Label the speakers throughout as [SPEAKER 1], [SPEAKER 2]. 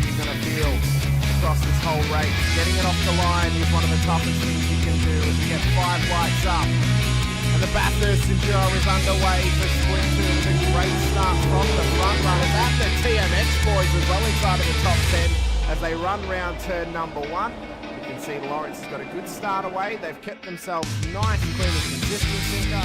[SPEAKER 1] you're going to feel across this whole race. Getting it off the line is one of the toughest things you can do as you get 5 lights up. And the Bathurst Enduro is underway for Sprint 2 with a great start from the front runners at the TMX boys as well inside of the top 10 as they run round turn number 1. You can see Lawrence has got a good start away. They've kept themselves nice, clean and consistent, Sinka.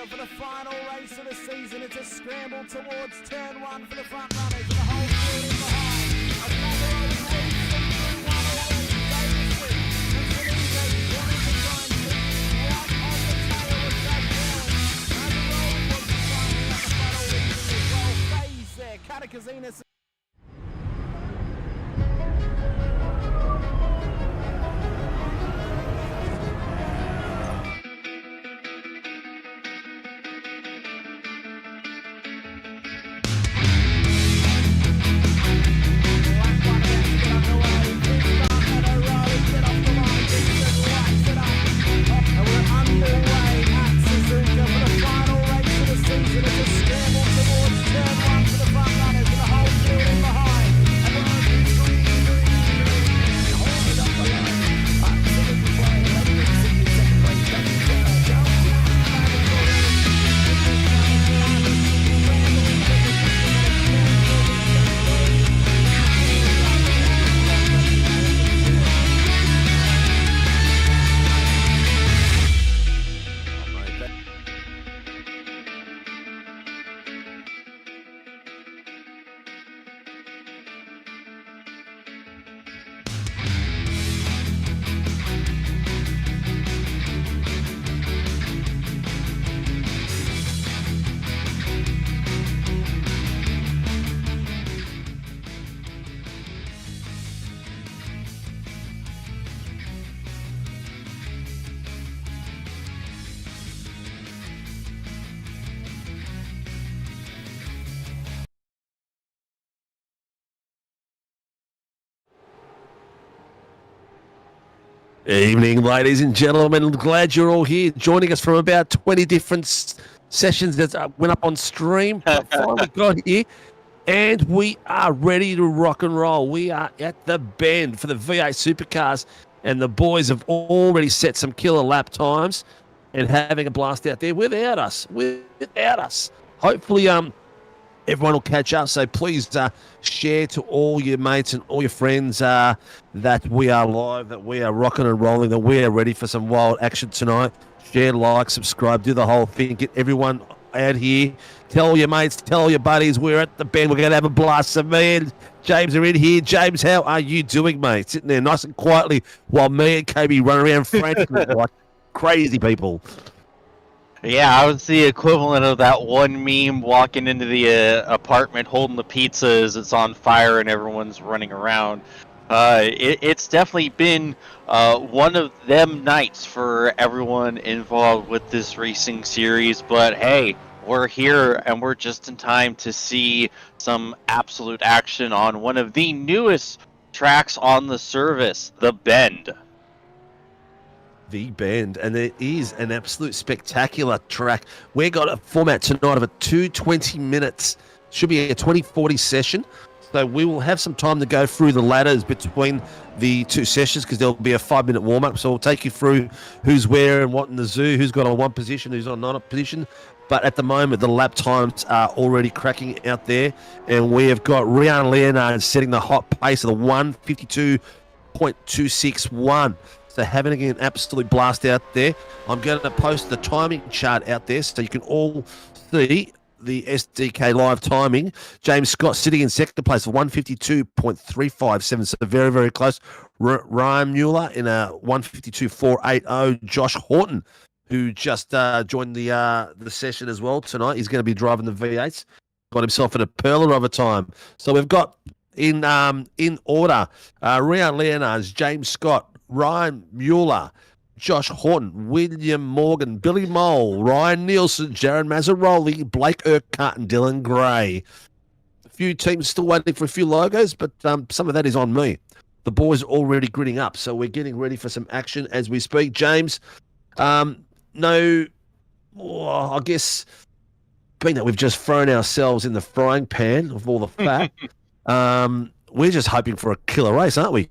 [SPEAKER 1] For the final race of the season, it's a scramble towards turn 1 for the front runners and the whole field in behind. Another old race through one already, Davison and Felipe wanting to try and keep right on the tail of Doug Allen. Another roll was climbing up the front already as well. Phase there, Catacazina.
[SPEAKER 2] Evening, ladies and gentlemen. Glad you're all here, joining us from about 20 different sessions that went up on stream. But finally got here, and we are ready to rock and roll. We are at the bend for the V8 Supercars, and the boys have already set some killer lap times and having a blast out there without us. Hopefully, everyone will catch up, so please share to all your mates and all your friends that we are live, that we are rocking and rolling, that we are ready for some wild action tonight. Share, like, subscribe, do the whole thing. Get everyone out here. Tell your mates, tell your buddies we're at the bend. We're going to have a blast. So me and James are in here. James, how are you doing, mate? Sitting there nice and quietly while me and KB run around frantically like crazy people.
[SPEAKER 3] Yeah, I was the equivalent of that one meme walking into the apartment holding the pizza as it's on fire and everyone's running around. It's definitely been one of them nights for everyone involved with this racing series, but hey, we're here and we're just in time to see some absolute action on one of the newest tracks on the service, the Bend.
[SPEAKER 2] The Bend, and it is an absolute spectacular track. We've got a format tonight of a 220 minutes. Should be a 20-40 session. So we will have some time to go through the ladders between the two sessions because there'll be a 5-minute warm-up. So we'll take you through who's where and what in the zoo, who's got on one position, who's on another position. But at the moment, the lap times are already cracking out there. And we have got Rian Leonard setting the hot pace of the 1:52.261. So having an absolute blast out there. I'm going to post the timing chart out there so you can all see the SDK live timing. James Scott sitting in second place for 152.357, so very, very close. Ryan Mueller in a 152.480. Josh Horton, who just joined the session as well tonight. He's going to be driving the V8s. Got himself in a pearler of a time. So we've got in order, Rio Leonards, James Scott, Ryan Mueller, Josh Horton, William Morgan, Billy Mole, Ryan Nielsen, Jared Mazzaroli, Blake Urquhart, and Dylan Gray. A few teams still waiting for a few logos, but some of that is on me. The boys are already gritting up, so we're getting ready for some action as we speak. James, I guess being that we've just thrown ourselves in the frying pan of all the fat, we're just hoping for a killer race, aren't we?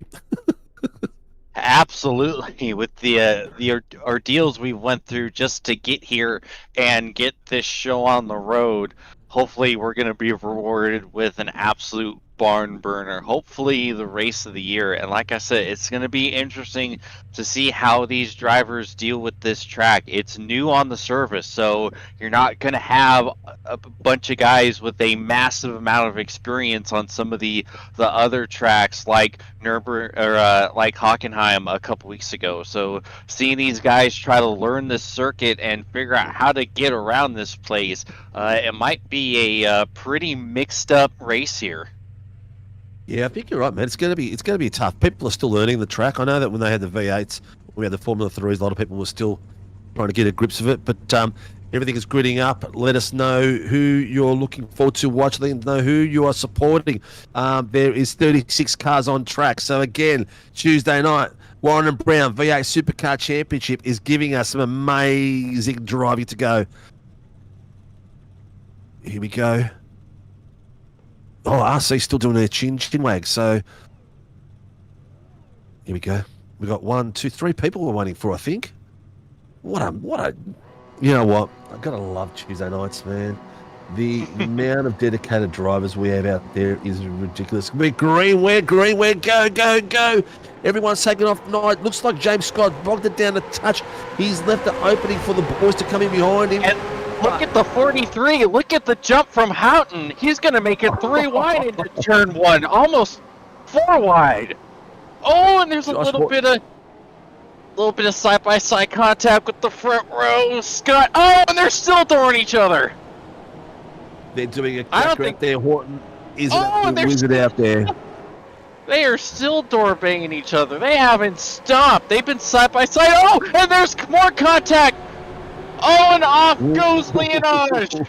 [SPEAKER 3] Absolutely, with the ordeals we went through just to get here and get this show on the road, hopefully we're going to be rewarded with an absolute barn burner, hopefully the race of the year. And like I said, it's going to be interesting to see how these drivers deal with this track. It's new on the surface, so you're not going to have a bunch of guys with a massive amount of experience on some of the other tracks like like Hockenheim a couple weeks ago. So seeing these guys try to learn this circuit and figure out how to get around this place, it might be a pretty mixed up race here.
[SPEAKER 2] Yeah, I think you're right, man. It's going to be tough. People are still learning the track. I know that when they had the V8s, we had the Formula 3s, a lot of people were still trying to get a grips of it. But everything is gritting up. Let us know who you're looking forward to watch. Let us know who you are supporting. There is 36 cars on track. So again, Tuesday night, Warren and Brown V8 Supercar Championship is giving us some amazing driving to go. Here we go. Oh, RC's still doing their chin wag. So here we go. We got 1, 2, 3 people we're waiting for, I think. What a you know what? I gotta love Tuesday nights, man. The amount of dedicated drivers we have out there is ridiculous. We're green, go. Everyone's taking off tonight. Looks like James Scott bogged it down a touch. He's left the opening for the boys to come in behind him.
[SPEAKER 3] And look at the 43. Look at the jump from Houghton. He's going to make it 3 wide into turn 1, almost 4 wide. Oh, and there's a little bit of side-by-side contact with the front row. Scott. Oh, and they're still throwing each other.
[SPEAKER 2] They're doing a cracker out there. Horton is a wizard out there.
[SPEAKER 3] They are still door banging each other. They haven't stopped. They've been side by side. Oh, and there's more contact. Oh, and off goes Leonage.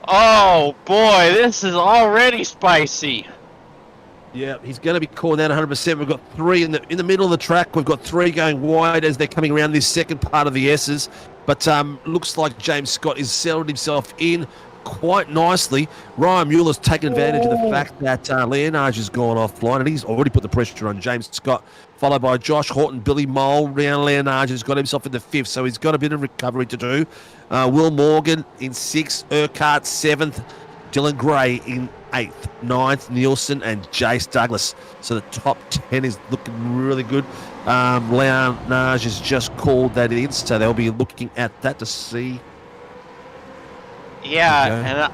[SPEAKER 3] Oh boy, this is already spicy.
[SPEAKER 2] Yeah, he's going to be calling that 100%. We've got 3 in the middle of the track. We've got 3 going wide as they're coming around this second part of the S's. But looks like James Scott has settled himself in quite nicely. Ryan Mueller's taken advantage of the fact that Leonage has gone offline, and he's already put the pressure on James Scott, followed by Josh Horton, Billy Mole. Leonage has got himself in the 5th, so he's got a bit of recovery to do. Will Morgan in 6th, Urquhart 7th, Dylan Gray in 8th, 9th, Nielsen, and Jace Douglas. So the top 10 is looking really good. Leonage has just called that in, so they'll be looking at that to see.
[SPEAKER 3] Yeah, and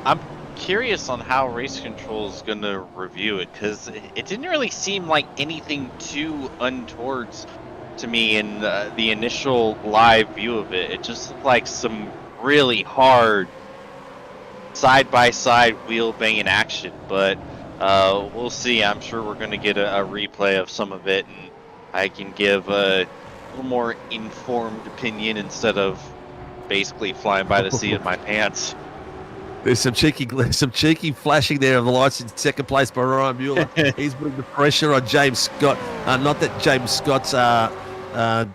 [SPEAKER 3] I'm curious on how Race Control is going to review it, because it didn't really seem like anything too untoward to me in the initial live view of it. It just looked like some really hard side-by-side wheel banging action, but we'll see. I'm sure we're going to get a replay of some of it, and I can give a little more informed opinion instead of basically flying by the seat of my pants.
[SPEAKER 2] There's some cheeky flashing there of the lights in second place by Ryan Mueller. He's putting the pressure on James Scott. Not that James Scott's can't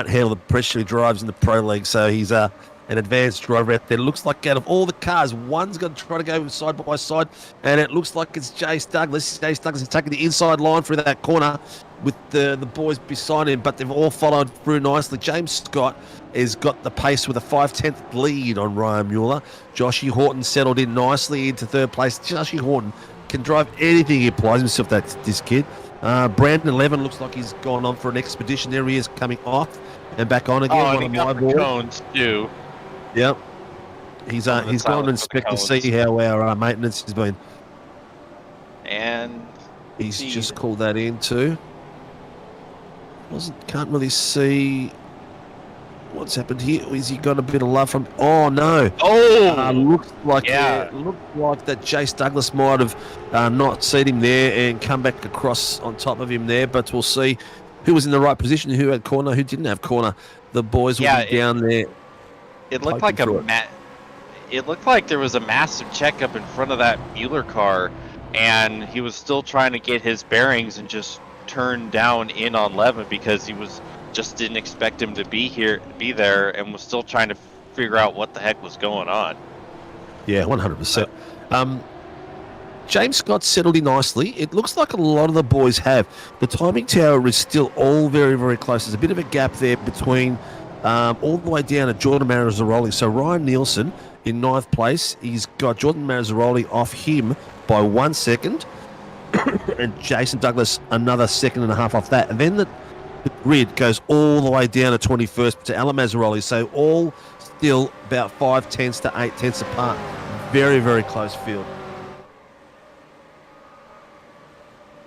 [SPEAKER 2] handle the pressure he drives in the Pro League, so he's an advanced driver out there. It looks like out of all the cars, one's going to try to go side by side, and it looks like it's Jace Douglas. Jace Douglas is taking the inside line through that corner with the boys beside him, but they've all followed through nicely. James Scott has got the pace with a 5/10 lead on Ryan Mueller. Joshy Horton settled in nicely into 3rd place. Joshy Horton can drive anything he applies himself, this kid. Brandon 11 looks like he's gone on for an expedition. There he is coming off and back on again.
[SPEAKER 3] Oh,
[SPEAKER 2] One
[SPEAKER 3] and he
[SPEAKER 2] of
[SPEAKER 3] got
[SPEAKER 2] my
[SPEAKER 3] the
[SPEAKER 2] boys.
[SPEAKER 3] cones too.
[SPEAKER 2] Yep. He's
[SPEAKER 3] Some of the
[SPEAKER 2] gone to
[SPEAKER 3] silence
[SPEAKER 2] inspect to
[SPEAKER 3] for the
[SPEAKER 2] see how our maintenance has been.
[SPEAKER 3] And
[SPEAKER 2] He's
[SPEAKER 3] see.
[SPEAKER 2] just called that in too. Can't really see what's happened here. Is he got a bit of love from? Oh no! Looks like that Jace Douglas might have not seen him there and come back across on top of him there. But we'll see who was in the right position, who had corner, who didn't have corner. The boys will be down there.
[SPEAKER 3] It looked like it looked like there was a massive checkup in front of that Mueller car, and he was still trying to get his bearings and just turned down in on Levin because he just didn't expect him to be there, and was still trying to figure out what the heck was going on.
[SPEAKER 2] Yeah, 100%. James Scott settled in nicely. It looks like a lot of the boys have. The timing tower is still all very, very close. There's a bit of a gap there between all the way down to Jordan Mazzaroli. So Ryan Nielsen in 9th place. He's got Jordan Mazzaroli off him by 1 second. And Jason Douglas another 1.5 seconds off that. And then the grid goes all the way down to 21st to Alan Mazzaroli. So all still about 5 tenths to 8 tenths apart. Very, very close field.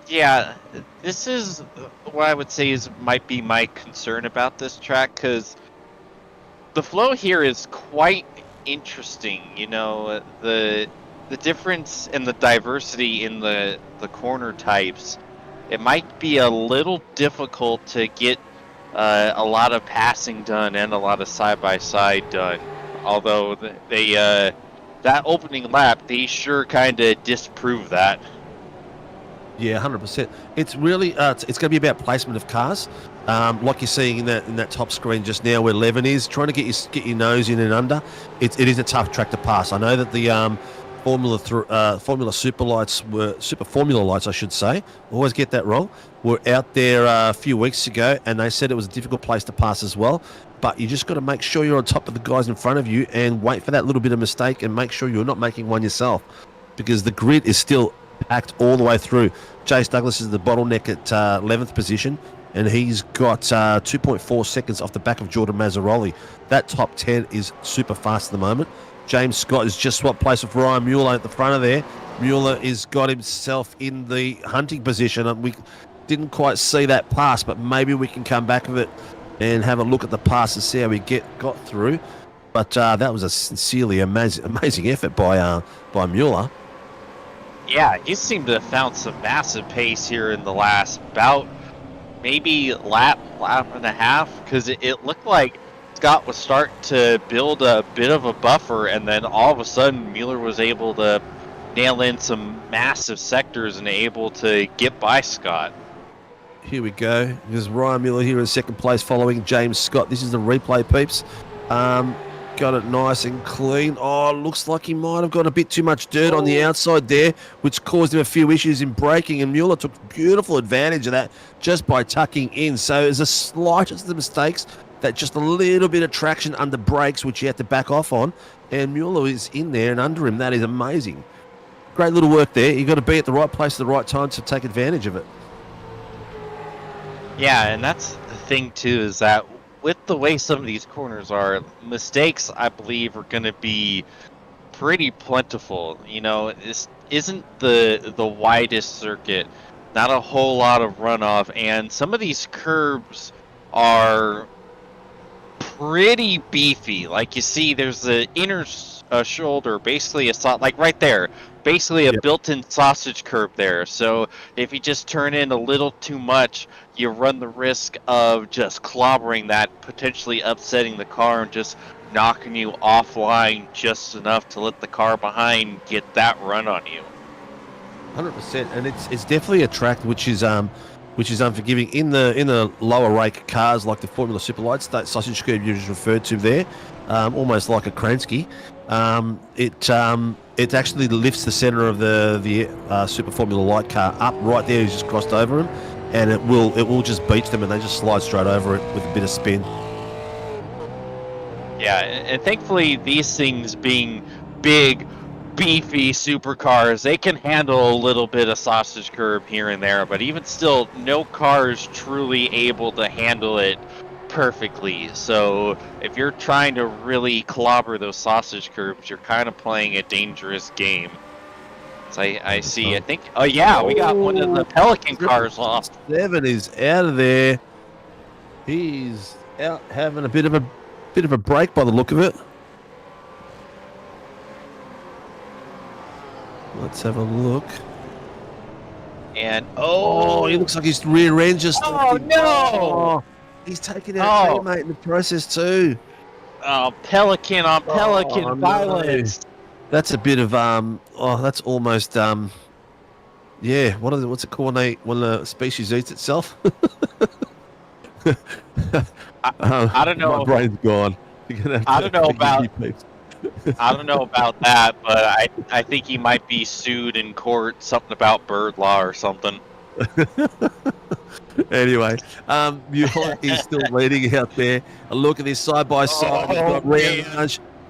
[SPEAKER 3] Yeah, this is what I would say might be my concern about this track, because the flow here is quite interesting. You know, the difference and the diversity in the corner types, it might be a little difficult to get a lot of passing done and a lot of side-by-side done. Although they that opening lap, they sure kind of disprove that.
[SPEAKER 2] Yeah, 100%. It's really it's going to be about placement of cars, like you're seeing in that top screen just now, where Levin is trying to get your nose in and under. It is a tough track to pass. I know that the Formula Super Formula lights, I should say, always get that wrong, were out there a few weeks ago, and they said it was a difficult place to pass as well. But you just got to make sure you're on top of the guys in front of you and wait for that little bit of mistake and make sure you're not making one yourself, because the grid is still packed all the way through. Jace Douglas is the bottleneck at 11th position, and he's got 2.4 seconds off the back of Jordan Mazzaroli. That top 10 is super fast at the moment. James Scott has just swapped place with Ryan Mueller at the front of there. Mueller has got himself in the hunting position, and we didn't quite see that pass, but maybe we can come back with it and have a look at the pass and see how we got through. But that was a sincerely amazing effort by Mueller.
[SPEAKER 3] Yeah, he seemed to have found some massive pace here in the last bout, maybe lap and a half, because it looked like Scott was starting to build a bit of a buffer, and then all of a sudden Mueller was able to nail in some massive sectors and able to get by Scott.
[SPEAKER 2] Here we go. There's Ryan Mueller here in 2nd place following James Scott. This is the replay, peeps. Got it nice and clean. Oh, looks like he might have got a bit too much dirt on the outside there, which caused him a few issues in braking, and Mueller took beautiful advantage of that just by tucking in. So it's the slightest of the mistakes, that just a little bit of traction under brakes, which he had to back off on, and Mueller is in there and under him. That is amazing. Great little work there. You've got to be at the right place at the right time to take advantage of it.
[SPEAKER 3] Yeah, and that's the thing too, is that with the way some of these corners are, mistakes, I believe, are going to be pretty plentiful. You know, this isn't the widest circuit, not a whole lot of runoff, and some of these curbs are pretty beefy. Like you see, there's the inner shoulder, basically like right there, basically a built-in sausage curb there. So if you just turn in a little too much, you run the risk of just clobbering that, potentially upsetting the car and just knocking you offline just enough to let the car behind get that run on you.
[SPEAKER 2] 100%, and it's definitely a track which is unforgiving in the lower rake cars like the Formula Super Lights. That sausage curb you just referred to there, almost like a Kransky. It actually lifts the center of the Super Formula Light car up right there. He's just crossed over him, and it will just beach them, and they just slide straight over it with a bit of spin.
[SPEAKER 3] Yeah, and thankfully these things being big, beefy supercars. They can handle a little bit of sausage curb here and there, but even still, no car is truly able to handle it perfectly. So if you're trying to really clobber those sausage curbs, you're kind of playing a dangerous game. So I see. I think. Oh yeah, we got one of the Pelican cars off.
[SPEAKER 2] 7 is out of there. He's out having a bit of a break by the look of it. Let's have a look.
[SPEAKER 3] And
[SPEAKER 2] he looks like his rear end just.
[SPEAKER 3] Oh no!
[SPEAKER 2] Oh, he's taking out a teammate in the process too.
[SPEAKER 3] Oh, Pelican on Pelican violence.
[SPEAKER 2] No. That's a bit of that's almost yeah. What's it called when the species eats itself?
[SPEAKER 3] I don't know.
[SPEAKER 2] My brain's gone.
[SPEAKER 3] I don't know about. I don't know about that, but I think he might be sued in court, something about bird law or something.
[SPEAKER 2] Anyway, Mueller is still leading out there. A look at this side by side. We've got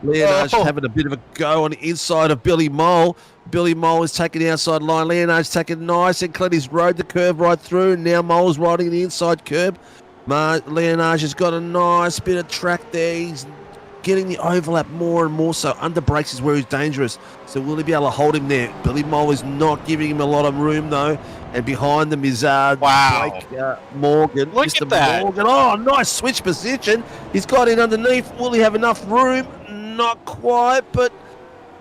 [SPEAKER 2] Leonage having a bit of a go on the inside of Billy Mole. Billy Mole is taking the outside line. Leonage taking nice and clean. He's rode the curve right through. And now Mole's riding the inside curb. Leonage has got a nice bit of track there. He's getting the overlap more and more, so under brakes is where he's dangerous. So will he be able to hold him there? Billy Mole is not giving him a lot of room though, and behind them is Blake Morgan.
[SPEAKER 3] Look
[SPEAKER 2] Mr.
[SPEAKER 3] at that.
[SPEAKER 2] Morgan. Oh, nice switch position. He's got in underneath. Will he have enough room? Not quite, but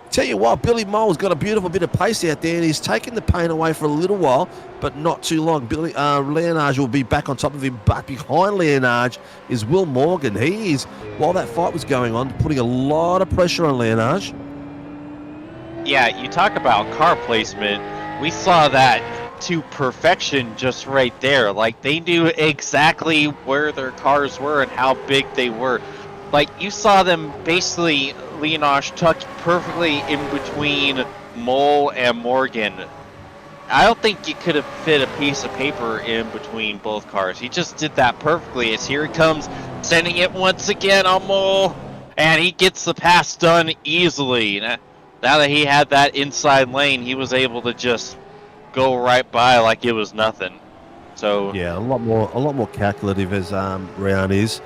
[SPEAKER 2] tell you what, Billy Mole's got a beautiful bit of pace out there, and he's taken the pain away for a little while, but not too long. Leonage will be back on top of him, but behind Leonage is Will Morgan. He is, while that fight was going on, putting a lot of pressure on Leonage.
[SPEAKER 3] Yeah, you talk about car placement. We saw that to perfection just right there. Like, they knew exactly where their cars were and how big they were. Like, you saw them basically, Leonage tucked perfectly in between Mole and Morgan. I don't think you could have fit a piece of paper in between both cars. He just did that perfectly. As here he comes, sending it once again on Mole, and he gets the pass done easily. Now that he had that inside lane, he was able to just go right by like it was nothing. So
[SPEAKER 2] yeah, a lot more calculative as Round is.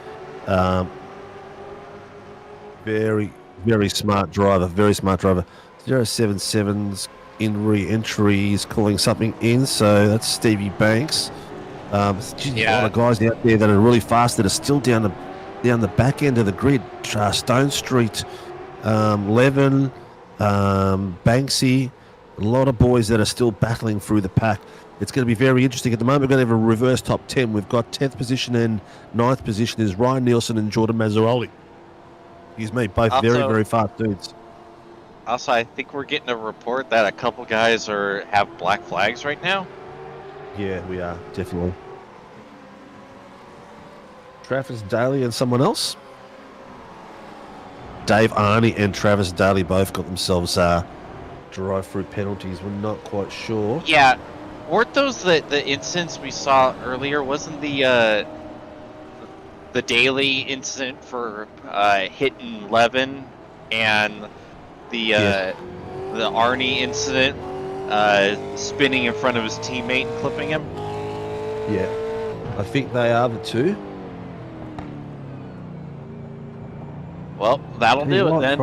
[SPEAKER 2] Very, very smart driver. 077's in re-entry. He's calling something in, so that's Stevie Banks. A lot of guys out there that are really fast that are still down the back end of the grid. Stone Street, Levin, Banksy, a lot of boys that are still battling through the pack. It's going to be very interesting. At the moment, we're going to have a reverse top 10. We've got 10th position and 9th position is Ryan Nielsen and Jordan Mazzaroli. He's made both very, very fast dudes.
[SPEAKER 3] Also, I think we're getting a report that a couple guys have black flags right now.
[SPEAKER 2] Yeah, we are, definitely. Travis Daly and someone else? Dave Arney and Travis Daly both got themselves drive-through penalties. We're not quite sure.
[SPEAKER 3] Yeah, weren't those the incidents we saw earlier? Wasn't the Daly incident for hitting Levin and the Arnie incident spinning in front of his teammate and clipping him?
[SPEAKER 2] Yeah, I think they are the two.
[SPEAKER 3] Well, that'll do it then.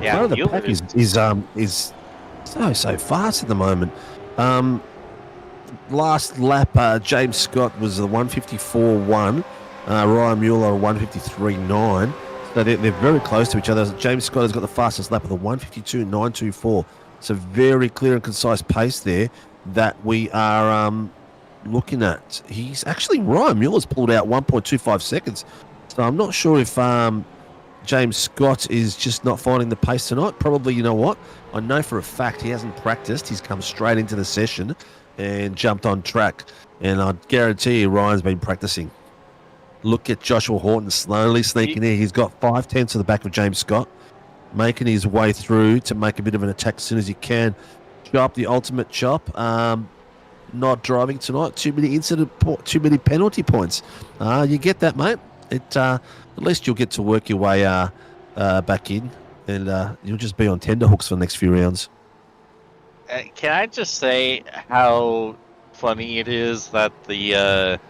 [SPEAKER 3] Yeah,
[SPEAKER 2] front of the pack is so fast at the moment. Last lap, James Scott was a 154.1, Ryan Mueller a 153.9. So they're very close to each other. James Scott has got the fastest lap of the 152.924. So very clear and concise pace there that we are looking at. He's actually, Ryan Mueller's pulled out 1.25 seconds. So I'm not sure if James Scott is just not finding the pace tonight. Probably, you know what? I know for a fact he hasn't practiced. He's come straight into the session and jumped on track. And I guarantee you Ryan's been practicing. Look at Joshua Horton slowly sneaking in. He's got 5/10 to the back of James Scott, making his way through to make a bit of an attack as soon as he can. Chop, the ultimate chop. Not driving tonight. Too many penalty points. You get that, mate. At least you'll get to work your way back in. and you'll just be on tenterhooks for the next few rounds.
[SPEAKER 3] Can I just say how funny it is that the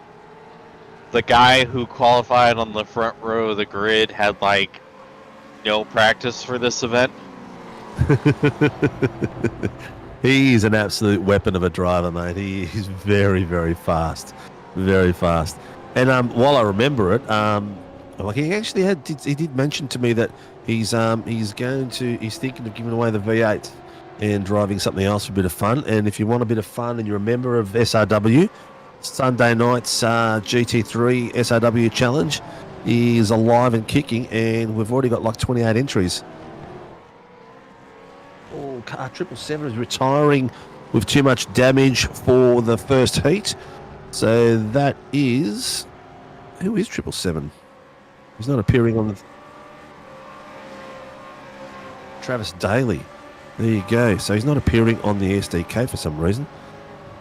[SPEAKER 3] guy who qualified on the front row of the grid had like no practice for this event?
[SPEAKER 2] He is an absolute weapon of a driver, mate. He is very, very fast, very fast. And while I remember it, like he actually he did mention to me that he's thinking of giving away the V8 and driving something else for a bit of fun. And if you want a bit of fun and you're a member of SRW, Sunday night's GT3 SRW Challenge is alive and kicking, and we've already got like 28 entries. Oh, car 777 is retiring with too much damage for the first heat. So that is... Who is 777? He's not appearing on the... Travis Daly. There you go. So he's not appearing on the SDK for some reason,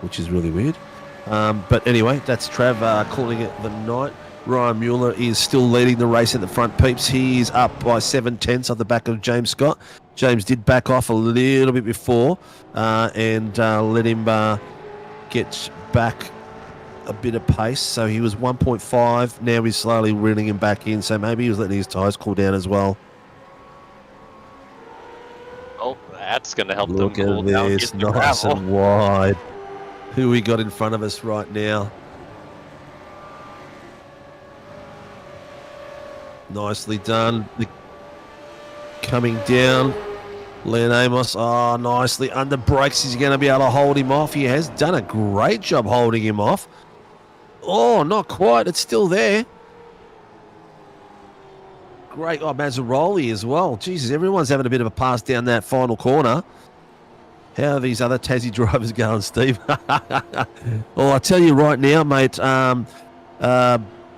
[SPEAKER 2] which is really weird. But anyway, that's Trav calling it the night. Ryan Mueller is still leading the race at the front, peeps. He is up by 7/10 off the back of James Scott. James did back off a little bit before and let him get back a bit of pace. So he was 1.5. Now he's slowly reeling him back in. So maybe he was letting his tyres cool down as well.
[SPEAKER 3] Oh, that's going to help
[SPEAKER 2] Look
[SPEAKER 3] them cool
[SPEAKER 2] at
[SPEAKER 3] down.
[SPEAKER 2] this, nice and wide. Who we got in front of us right now? Nicely done. Coming down. Leon Amos. Oh, nicely. Under brakes. He's going to be able to hold him off. He has done a great job holding him off. Oh, not quite. It's still there. Great. Oh, Mazzaroli as well. Jesus, everyone's having a bit of a pass down that final corner. How are these other Tassie drivers going, Steve? Well, I tell you right now, mate,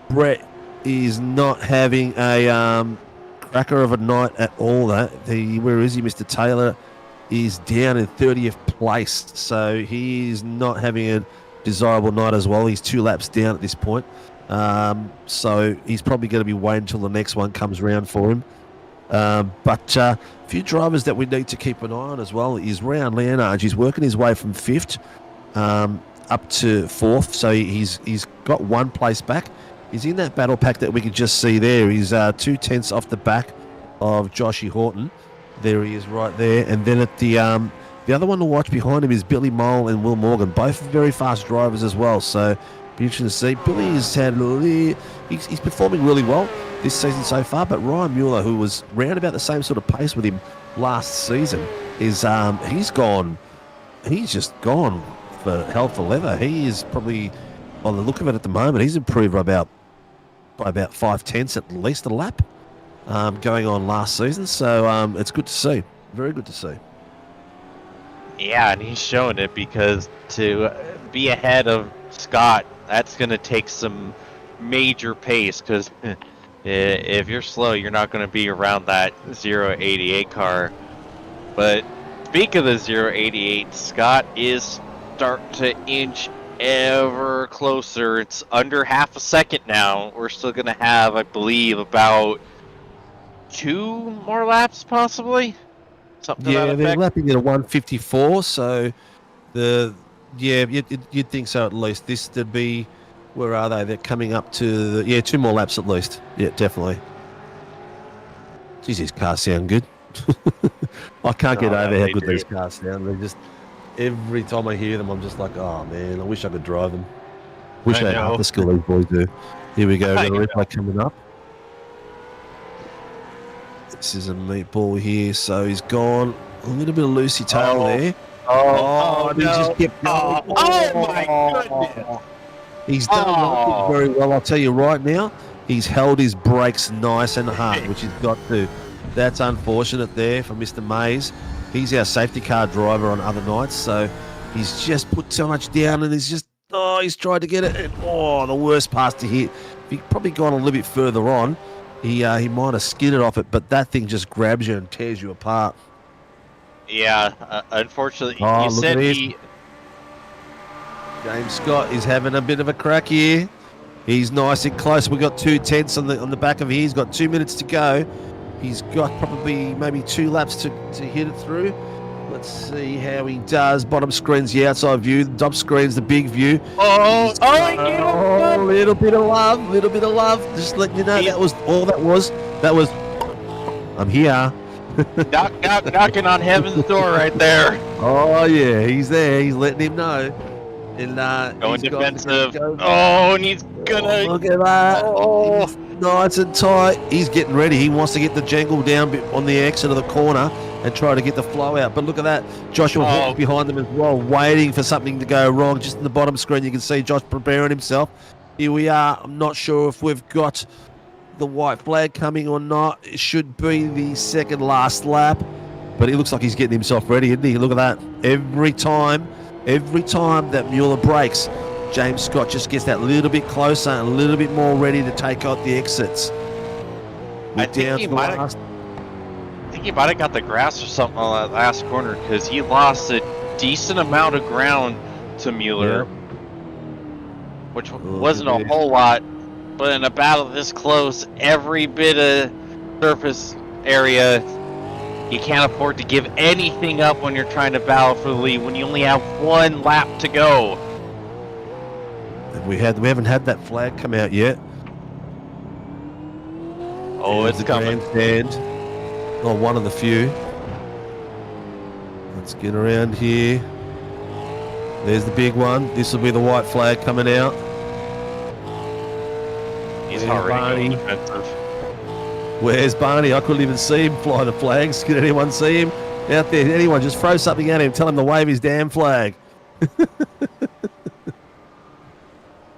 [SPEAKER 2] Brett is not having a cracker of a night at all. Where is he? Mr. Taylor is down in 30th place, so he is not having a desirable night as well. He's 2 laps down at this point, so he's probably going to be waiting until the next one comes round for him. But a few drivers that we need to keep an eye on as well is Ryan Leonard. He's working his way from 5th up to 4th, so he's got 1 place back. He's in that battle pack that we can just see there. He's 2/10 off the back of Joshy Horton. There he is right there. And then at the other one to watch behind him is Billy Mole and Will Morgan, both very fast drivers as well. So be interesting to see. Billy has had he's performing really well this season so far, but Ryan Mueller, who was round about the same sort of pace with him last season, is he's just gone for hell for leather. He is probably, on the look of it at the moment, he's improved by about 5/10 at least a lap going on last season. So it's good to see. Very good to see.
[SPEAKER 3] Yeah, and he's showing it, because to be ahead of Scott, that's going to take some major pace, because if you're slow, you're not going to be around that 088 car. But speak of the 088, Scott is starting to inch ever closer. It's under half a second now. We're still going to have, I believe, about 2 more laps, possibly. Something
[SPEAKER 2] Yeah,
[SPEAKER 3] to that
[SPEAKER 2] they're
[SPEAKER 3] effect.
[SPEAKER 2] lapping at a 154, so you'd think so at least. This would be, where are they? They're coming up to 2 more laps at least. Yeah, definitely. Geez, these cars sound good. I can't get over how good these cars sound. They just, every time I hear them, I'm just like, oh man, I wish I could drive them. Wish I had half the skill these boys do. Here we go, got a replay coming up. This is a meatball here, so he's gone. A little bit of loosey tail there.
[SPEAKER 3] Oh,
[SPEAKER 2] he just kept going.
[SPEAKER 3] Oh my goodness.
[SPEAKER 2] He's done very well, I'll tell you right now. He's held his brakes nice and hard, which he's got to. That's unfortunate there for Mr. Mays. He's our safety car driver on other nights, so he's just put so much down, and he's tried to get it. And, the worst pass to hit. If he'd probably gone a little bit further on, he might have skidded off it, but that thing just grabs you and tears you apart.
[SPEAKER 3] Yeah, unfortunately,
[SPEAKER 2] Oh,
[SPEAKER 3] you
[SPEAKER 2] look
[SPEAKER 3] said
[SPEAKER 2] at this.
[SPEAKER 3] he...
[SPEAKER 2] James Scott is having a bit of a crack here. He's nice and close. We've got 2/10 on the back of here. He's got 2 minutes to go. He's got probably maybe 2 laps to hit it through. Let's see how he does. Bottom screen's the outside view. The top screen's the big view. A little bit of love. Just letting you know that was all that was. That was, I'm here.
[SPEAKER 3] Knocking on heaven's door right there.
[SPEAKER 2] Oh, yeah, he's there. He's letting him know. And
[SPEAKER 3] going defensive. And he's gonna.
[SPEAKER 2] Look at that. Oh, nice and tight. He's getting ready. He wants to get the jangle down on the exit of the corner and try to get the flow out. But look at that. Joshua Hawke behind them as well, waiting for something to go wrong. Just in the bottom screen, you can see Josh preparing himself. Here we are. I'm not sure if we've got the white flag coming or not. It should be the second last lap. But it looks like he's getting himself ready, isn't he? Look at that. Every time that Mueller breaks, James Scott just gets that little bit closer and a little bit more ready to take out the exits.
[SPEAKER 3] I think he might have got the grass or something on that last corner because he lost a decent amount of ground to Mueller, which wasn't a whole lot. But in a battle this close, every bit of surface area, you can't afford to give anything up when you're trying to battle for the lead when you only have 1 lap to go.
[SPEAKER 2] We haven't had that flag come out yet.
[SPEAKER 3] Oh, it's coming.
[SPEAKER 2] Grandstand. Oh, one of the few. Let's get around here. There's the big one. This will be the white flag coming out.
[SPEAKER 3] He's already going defensive.
[SPEAKER 2] Where's Barney? I couldn't even see him fly the flags. Can anyone see him out there? Anyone, just throw something at him. Tell him to wave his damn flag.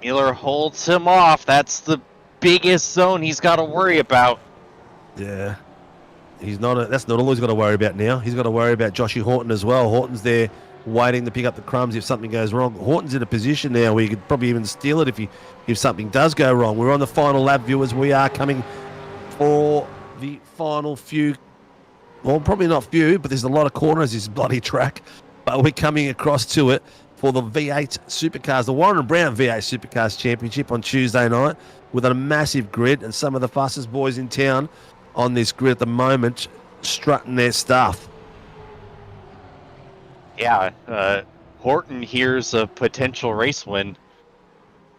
[SPEAKER 3] Mueller holds him off. That's the biggest zone he's got to worry about.
[SPEAKER 2] Yeah. That's not all he's got to worry about now. He's got to worry about Joshy Horton as well. Horton's there waiting to pick up the crumbs if something goes wrong. Horton's in a position now where he could probably even steal it if something does go wrong. We're on the final lap, viewers. We are coming for the final few. Well, probably not few, but there's a lot of corners this bloody track. But we're coming across to it for the V8 Supercars, the Warren Brown V8 Supercars Championship on Tuesday night with a massive grid and some of the fastest boys in town on this grid at the moment strutting their stuff.
[SPEAKER 3] Yeah, Horton here's a potential race win,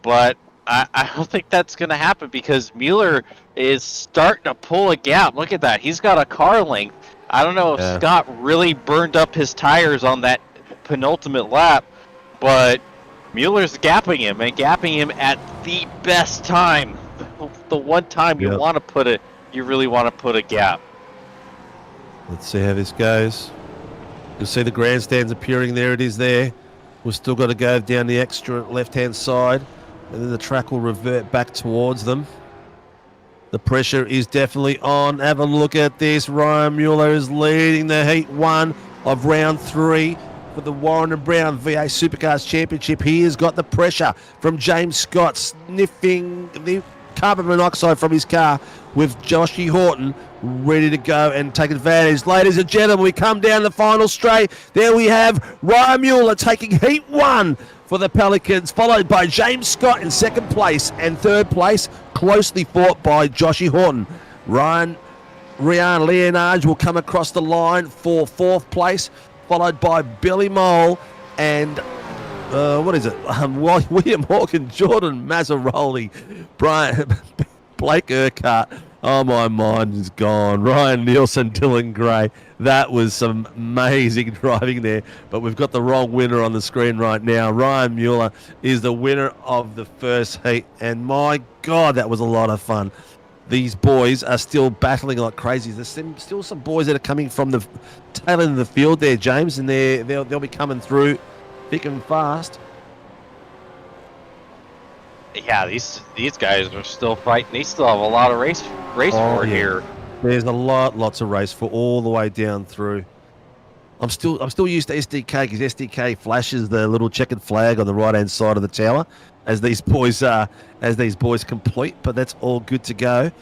[SPEAKER 3] but I don't think that's going to happen because Mueller is starting to pull a gap. Look at that. He's got a car length. I don't know if Scott really burned up his tires on that penultimate lap, but Mueller's gapping him at the best time. The one time you want to put it, you really want to put a gap.
[SPEAKER 2] Let's see how this goes. You'll see the grandstands appearing. There it is there. We've still got to go down the extra left-hand side, and then the track will revert back towards them. The pressure is definitely on. Have a look at this. Ryan Mueller is leading the Heat 1 of round 3 for the Warren and Brown V8 Supercars Championship. He has got the pressure from James Scott sniffing the carbon monoxide from his car with Joshy Horton ready to go and take advantage. Ladies and gentlemen, we come down the final straight. There we have Ryan Mueller taking Heat 1 for the Pelicans, followed by James Scott in second place, and third place closely fought by Joshy Horton. Ryan Leonard will come across the line for fourth place, followed by Billy Mole and William Hawkins, Jordan Mazzaroli, Blake Urquhart. Oh, my mind is gone. Ryan Nielsen, Dylan Gray. That was some amazing driving there, but we've got the wrong winner on the screen right now. Ryan Mueller is the winner of the first heat, and my God, that was a lot of fun. These boys are still battling like crazy. There's still some boys that are coming from the tail end of the field there, James, and they'll be coming through thick and fast.
[SPEAKER 3] Yeah, these guys are still fighting. They still have a lot of race for here.
[SPEAKER 2] There's lots of race for all the way down through. I'm still used to SDK because SDK flashes the little checkered flag on the right hand side of the tower as these boys complete. But that's all good to go.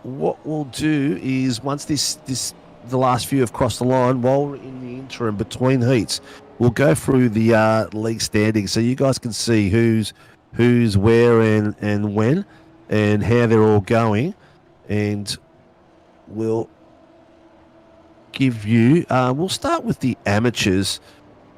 [SPEAKER 2] What we'll do is once the last few have crossed the line, while we're in the interim between heats, we'll go through the league standings so you guys can see who's where and when and how they're all going. And will give you. We'll start with the amateurs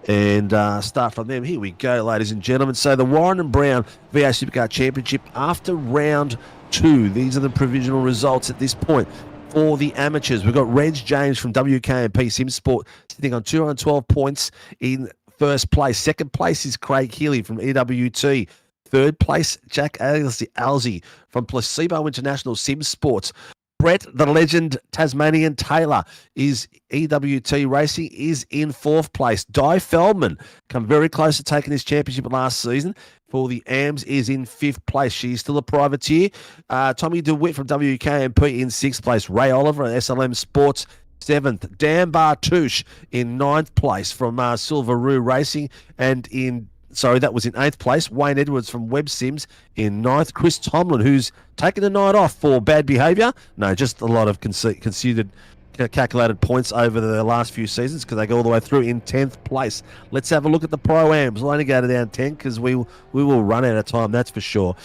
[SPEAKER 2] and start from them. Here we go, ladies and gentlemen. So the Warren and Brown VA Supercar Championship after round 2. These are the provisional results at this point. For the amateurs, we've got Reg James from WKMP Sim Sport sitting on 212 points in first place. Second place is Craig Healy from EWT. Third place, Jack Alzi from Placebo International Sim Sports. Brett, the legend Tasmanian Taylor, is EWT Racing, is in fourth place. Di Feldman come very close to taking this championship last season. For the AMS, is in fifth place. She's still a privateer. Tommy DeWitt from WKMP in sixth place. Ray Oliver at SLM Sports, seventh. Dan Bartouche in ninth place from Silveroo Racing, and that was in eighth place. Wayne Edwards from Web Sims in ninth. Chris Tomlin, who's taken the night off for bad behaviour. No, just a lot of considered calculated points over the last few seasons because they go all the way through in 10th place. Let's have a look at the Pro-Ams. We'll only go to down 10 because we will run out of time, that's for sure.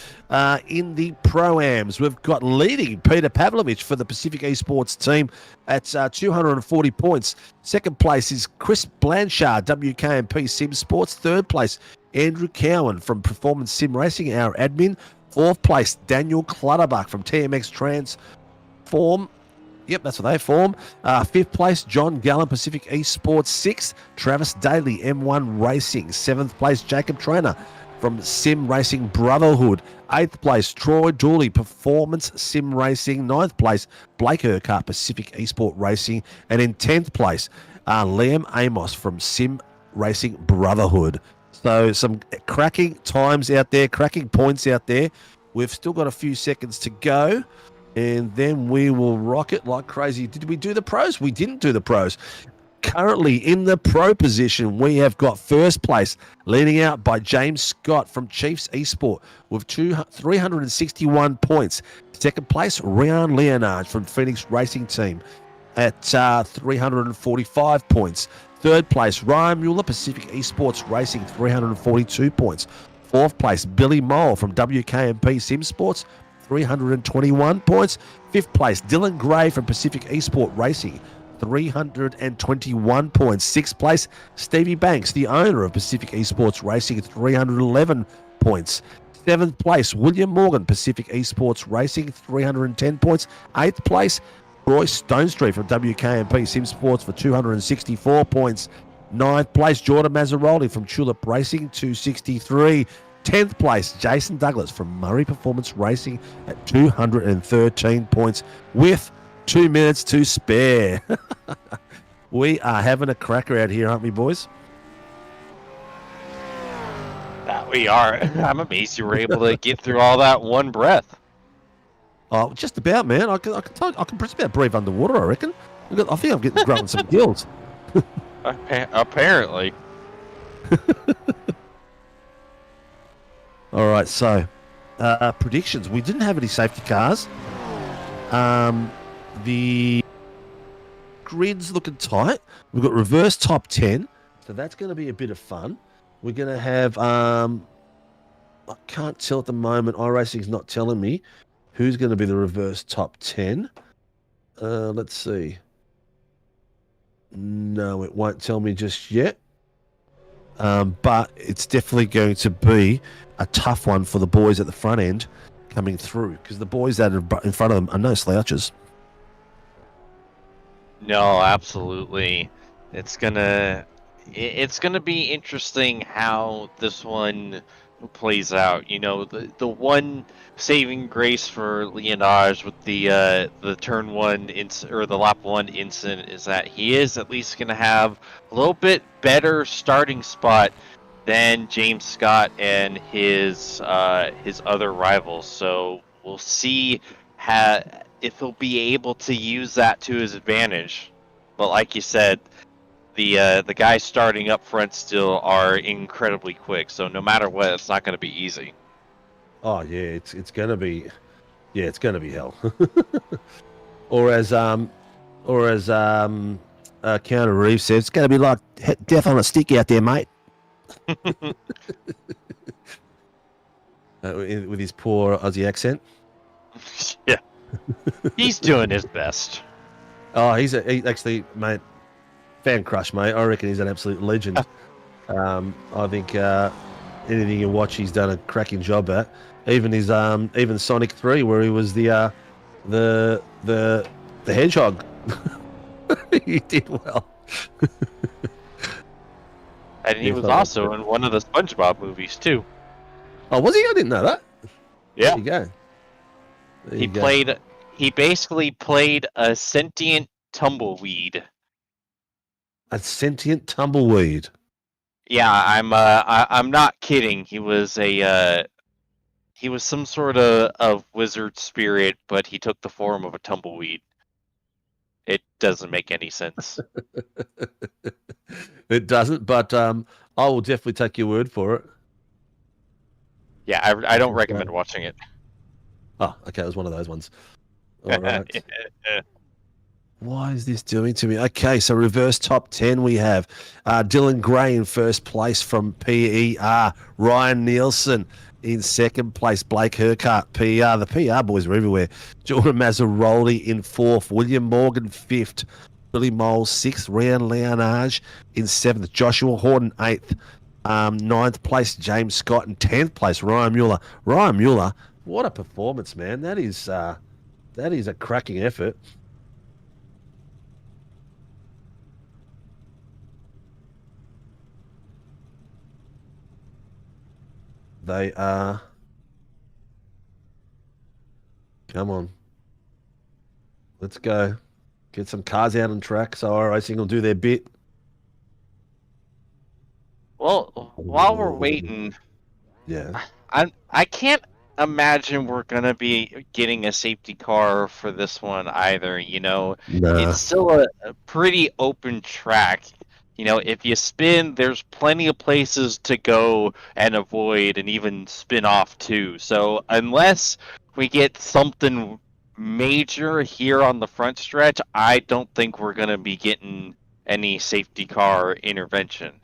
[SPEAKER 2] In the Pro-Ams, we've got leading Peter Pavlovich for the Pacific Esports team at 240 points. Second place is Chris Blanchard, WKMP Sim Sports. Third place, Andrew Cowan from Performance Sim Racing, our admin. Fourth place, Daniel Clutterbuck from TMX Transform. Yep, that's what they form. Fifth place, John Gallen, Pacific Esports. Sixth, Travis Daly, M1 Racing. Seventh place, Jacob Trainer from Sim Racing Brotherhood. Eighth place, Troy Dooley, Performance Sim Racing. Ninth place, Blake Urquhart, Pacific Esport Racing. And in 10th place, Liam Amos from Sim Racing Brotherhood. So some cracking times out there, cracking points out there. We've still got a few seconds to go. And then we will rock it like crazy. Did we do the pros? We didn't do the pros. Currently in the pro position, we have got first place, leading out by James Scott from Chiefs Esport with 361 points. Second place, Ryan Leonard from Phoenix Racing Team at 345 points. Third place, Ryan Mueller, Pacific Esports Racing, 342 points. Fourth place, Billy Mole from WKMP Sim Sports, 321 points. Fifth place, Dylan Gray from Pacific Esport Racing, 321 points. Sixth place, Stevie Banks, the owner of Pacific Esports Racing, 311 points. Seventh place, William Morgan, Pacific Esports Racing, 310 points. Eighth place, Royce Stonestreet from WKMP Sim Sports for 264 points. Ninth place, Jordan Mazzaroli from Tulip Racing, 263. 10th place, Jason Douglas from Murray Performance Racing at 213 points with 2 minutes to spare. We are having a cracker out here, aren't we, boys?
[SPEAKER 3] We are. I'm amazed you were able to get through all that one breath.
[SPEAKER 2] Oh, just about, man. I can just about breathe underwater, I reckon. I think I'm getting growing some gills.
[SPEAKER 3] Apparently.
[SPEAKER 2] All right, so predictions. We didn't have any safety cars. The grid's looking tight. We've got reverse top 10, so that's going to be a bit of fun. We're going to have, I can't tell at the moment. iRacing's not telling me who's going to be the reverse top 10. Let's see. No, it won't tell me just yet. But it's definitely going to be a tough one for the boys at the front end coming through, because the boys that are in front of them are no slouches.
[SPEAKER 3] No, absolutely. It's gonna be interesting how this one plays out. You know, the one saving grace for Leonage with the turn one or the lap one incident is that he is at least going to have a little bit better starting spot than James Scott and his other rivals. So we'll see if he'll be able to use that to his advantage. But like you said, the guys starting up front still are incredibly quick. So no matter what, it's not going to be easy.
[SPEAKER 2] Oh yeah, it's gonna be hell. or as Keanu Reeves says, it's gonna be like death on a stick out there, mate. With his poor Aussie accent.
[SPEAKER 3] Yeah, he's doing his best.
[SPEAKER 2] Oh, he actually, mate, fan crush, mate. I reckon he's an absolute legend. I think anything you watch, he's done a cracking job at. Even his even Sonic 3, where he was the hedgehog. He did well.
[SPEAKER 3] And he was also in one of the SpongeBob movies too.
[SPEAKER 2] Oh, was he? I didn't know that.
[SPEAKER 3] Yeah.
[SPEAKER 2] There you go.
[SPEAKER 3] He basically played a sentient tumbleweed.
[SPEAKER 2] A sentient tumbleweed.
[SPEAKER 3] Yeah, I'm not kidding. He was some sort of wizard spirit, but he took the form of a tumbleweed. It doesn't make any sense.
[SPEAKER 2] It doesn't, but I will definitely take your word for it.
[SPEAKER 3] Yeah, I don't recommend watching it.
[SPEAKER 2] Oh, okay, it was one of those ones. All right. Why is this doing to me? Okay, so reverse top 10 we have Dylan Gray in first place from PER, Ryan Nielsen in second place, Blake Hercart, PER. The PER boys are everywhere. Jordan Mazzaroli in fourth, William Morgan fifth, Billy Moles sixth, Ryan Leonage in seventh, Joshua Horton eighth, ninth place, James Scott in 10th place, Ryan Mueller. Ryan Mueller, what a performance, man. That is a cracking effort. They are. Come on. Let's go. Get some cars out on track so iRacing will do their bit.
[SPEAKER 3] Well, while we're waiting,
[SPEAKER 2] Yeah.
[SPEAKER 3] I can't imagine we're gonna be getting a safety car for this one either.
[SPEAKER 2] Nah.
[SPEAKER 3] It's still a pretty open track. If you spin, there's plenty of places to go and avoid and even spin off too. So unless we get something major here on the front stretch, I don't think we're going to be getting any safety car intervention.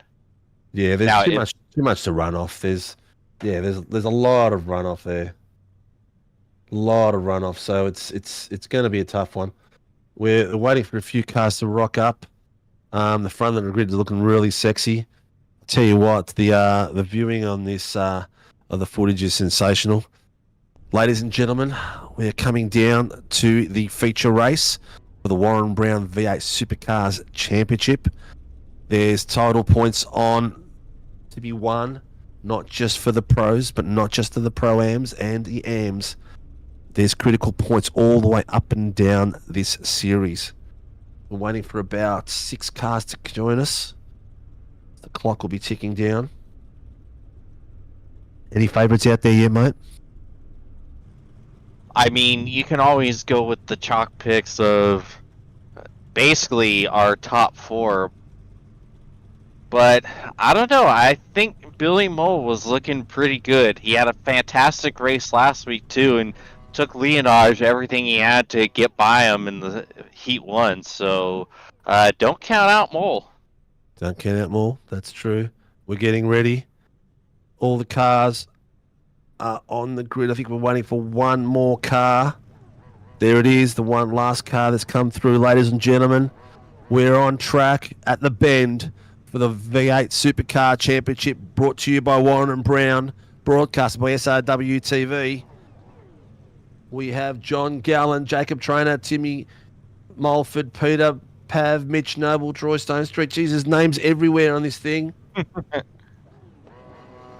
[SPEAKER 2] Yeah, there's too much to run off. There's a lot of runoff there. A lot of runoff, so it's going to be a tough one. We're waiting for a few cars to rock up. The front of the grid is looking really sexy. I'll tell you what, the viewing on this of the footage is sensational. Ladies and gentlemen, we're coming down to the feature race for the Warren Brown V8 Supercars Championship. There's total points on to be won, not just for the pros, but not just for the pro-ams and the ams. There's critical points all the way up and down this series. We're waiting for about 6 cars to join us. The clock will be ticking down. Any favourites out there yet, mate?
[SPEAKER 3] I mean, you can always go with the chalk picks of basically our top 4. But I don't know. I think Billy Mole was looking pretty good. He had a fantastic race last week too, and took Leonage everything he had to get by him in the Heat 1. So don't count out Mole.
[SPEAKER 2] Don't count out Mole. That's true. We're getting ready. All the cars are on the grid. I think we're waiting for one more car. There it is, the one last car that's come through, ladies and gentlemen. We're on track at the bend for the V8 Supercar Championship, brought to you by Warren and Brown, broadcast by SRW TV. We have John Gallen, Jacob Trainer, Timmy Mulford, Peter Pav, Mitch Noble, Troy Stone Street. Jesus, names everywhere on this thing.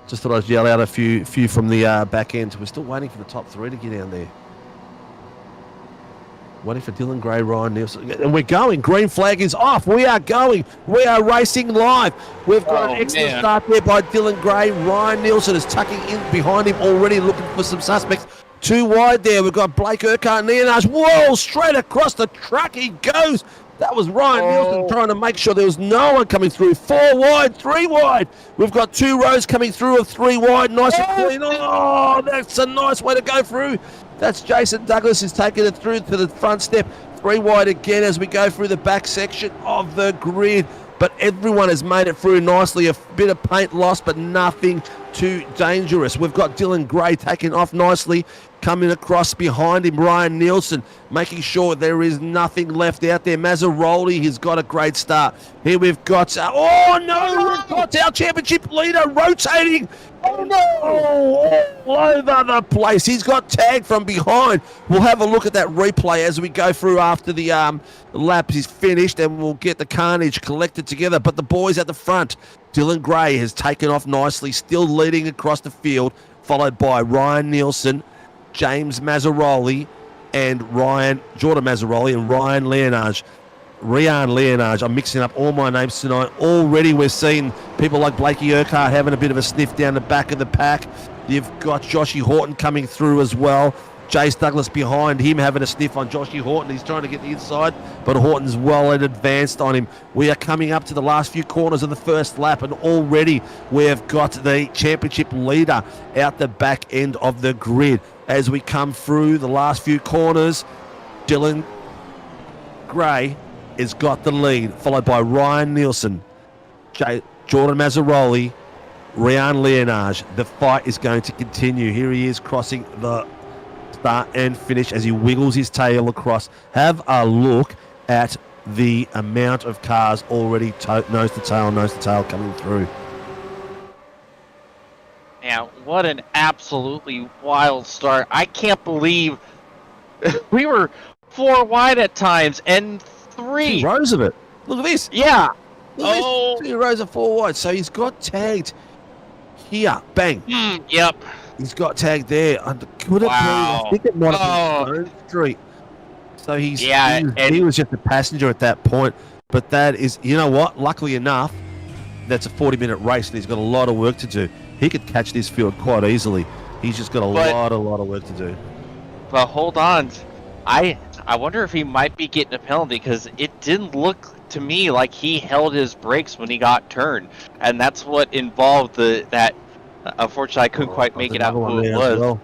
[SPEAKER 2] Just thought I'd yell out a few from the back end. We're still waiting for the top 3 to get down there. Waiting for Dylan Gray, Ryan Nielsen. And we're going. Green flag is off. We are going. We are racing live. We've got an excellent start there by Dylan Gray. Ryan Nielsen is tucking in behind him already, looking for some suspects. 2 wide there. We've got Blake Urquhart and Leonage. Whoa, straight across the track he goes. That was Ryan Nielsen trying to make sure there was no one coming through. 4 wide, 3 wide. We've got 2 rows coming through of 3 wide. Nice and clean. Oh, that's a nice way to go through. That's Jason Douglas who's taking it through to the front step. 3 wide again as we go through the back section of the grid. But everyone has made it through nicely. A bit of paint lost, but nothing too dangerous. We've got Dylan Gray taking off nicely, coming across behind him. Ryan Nielsen making sure there is nothing left out there. Mazzaroli has got a great start. Here we've got, oh no, we've got our championship leader rotating. Oh no, all over the place. He's got tagged from behind. We'll have a look at that replay as we go through after the lap is finished, and we'll get the carnage collected together. But the boys at the front, Dylan Gray has taken off nicely, still leading across the field, followed by Ryan Nielsen, James Mazzaroli, and Jordan Mazzaroli and Ryan Leonage. Rian Leonage. I'm mixing up all my names tonight. Already we're seeing people like Blakey Urquhart having a bit of a sniff down the back of the pack. You've got Joshy Horton coming through as well. Jace Douglas behind him having a sniff on Joshy Horton. He's trying to get the inside, but Horton's well advanced on him. We are coming up to the last few corners of the first lap, and already we've got the championship leader out the back end of the grid. As we come through the last few corners, Dylan Gray has got the lead, followed by Ryan Nielsen, Jordan Mazzaroli, Rian Leonage. The fight is going to continue. Here he is crossing the start and finish as he wiggles his tail across. Have a look at the amount of cars already nose to tail coming through.
[SPEAKER 3] Now, what an absolutely wild start. I can't believe we were 4 wide at times and 3.
[SPEAKER 2] 2 rows of it. Look at this.
[SPEAKER 3] Yeah.
[SPEAKER 2] Look at this. 2 rows of 4 wide. So he's got tagged here. Bang.
[SPEAKER 3] Yep.
[SPEAKER 2] He's got tagged there. Could it be? I think it might have been Street. So he was just a passenger at that point. But that is, you know what? Luckily enough, that's a 40-minute race, and he's got a lot of work to do. He could catch this field quite easily. He's just got a lot of work to do.
[SPEAKER 3] But hold on. I wonder if he might be getting a penalty, because it didn't look to me like he held his brakes when he got turned. And that's what involved that. Unfortunately, I couldn't quite make it out who it was. Well.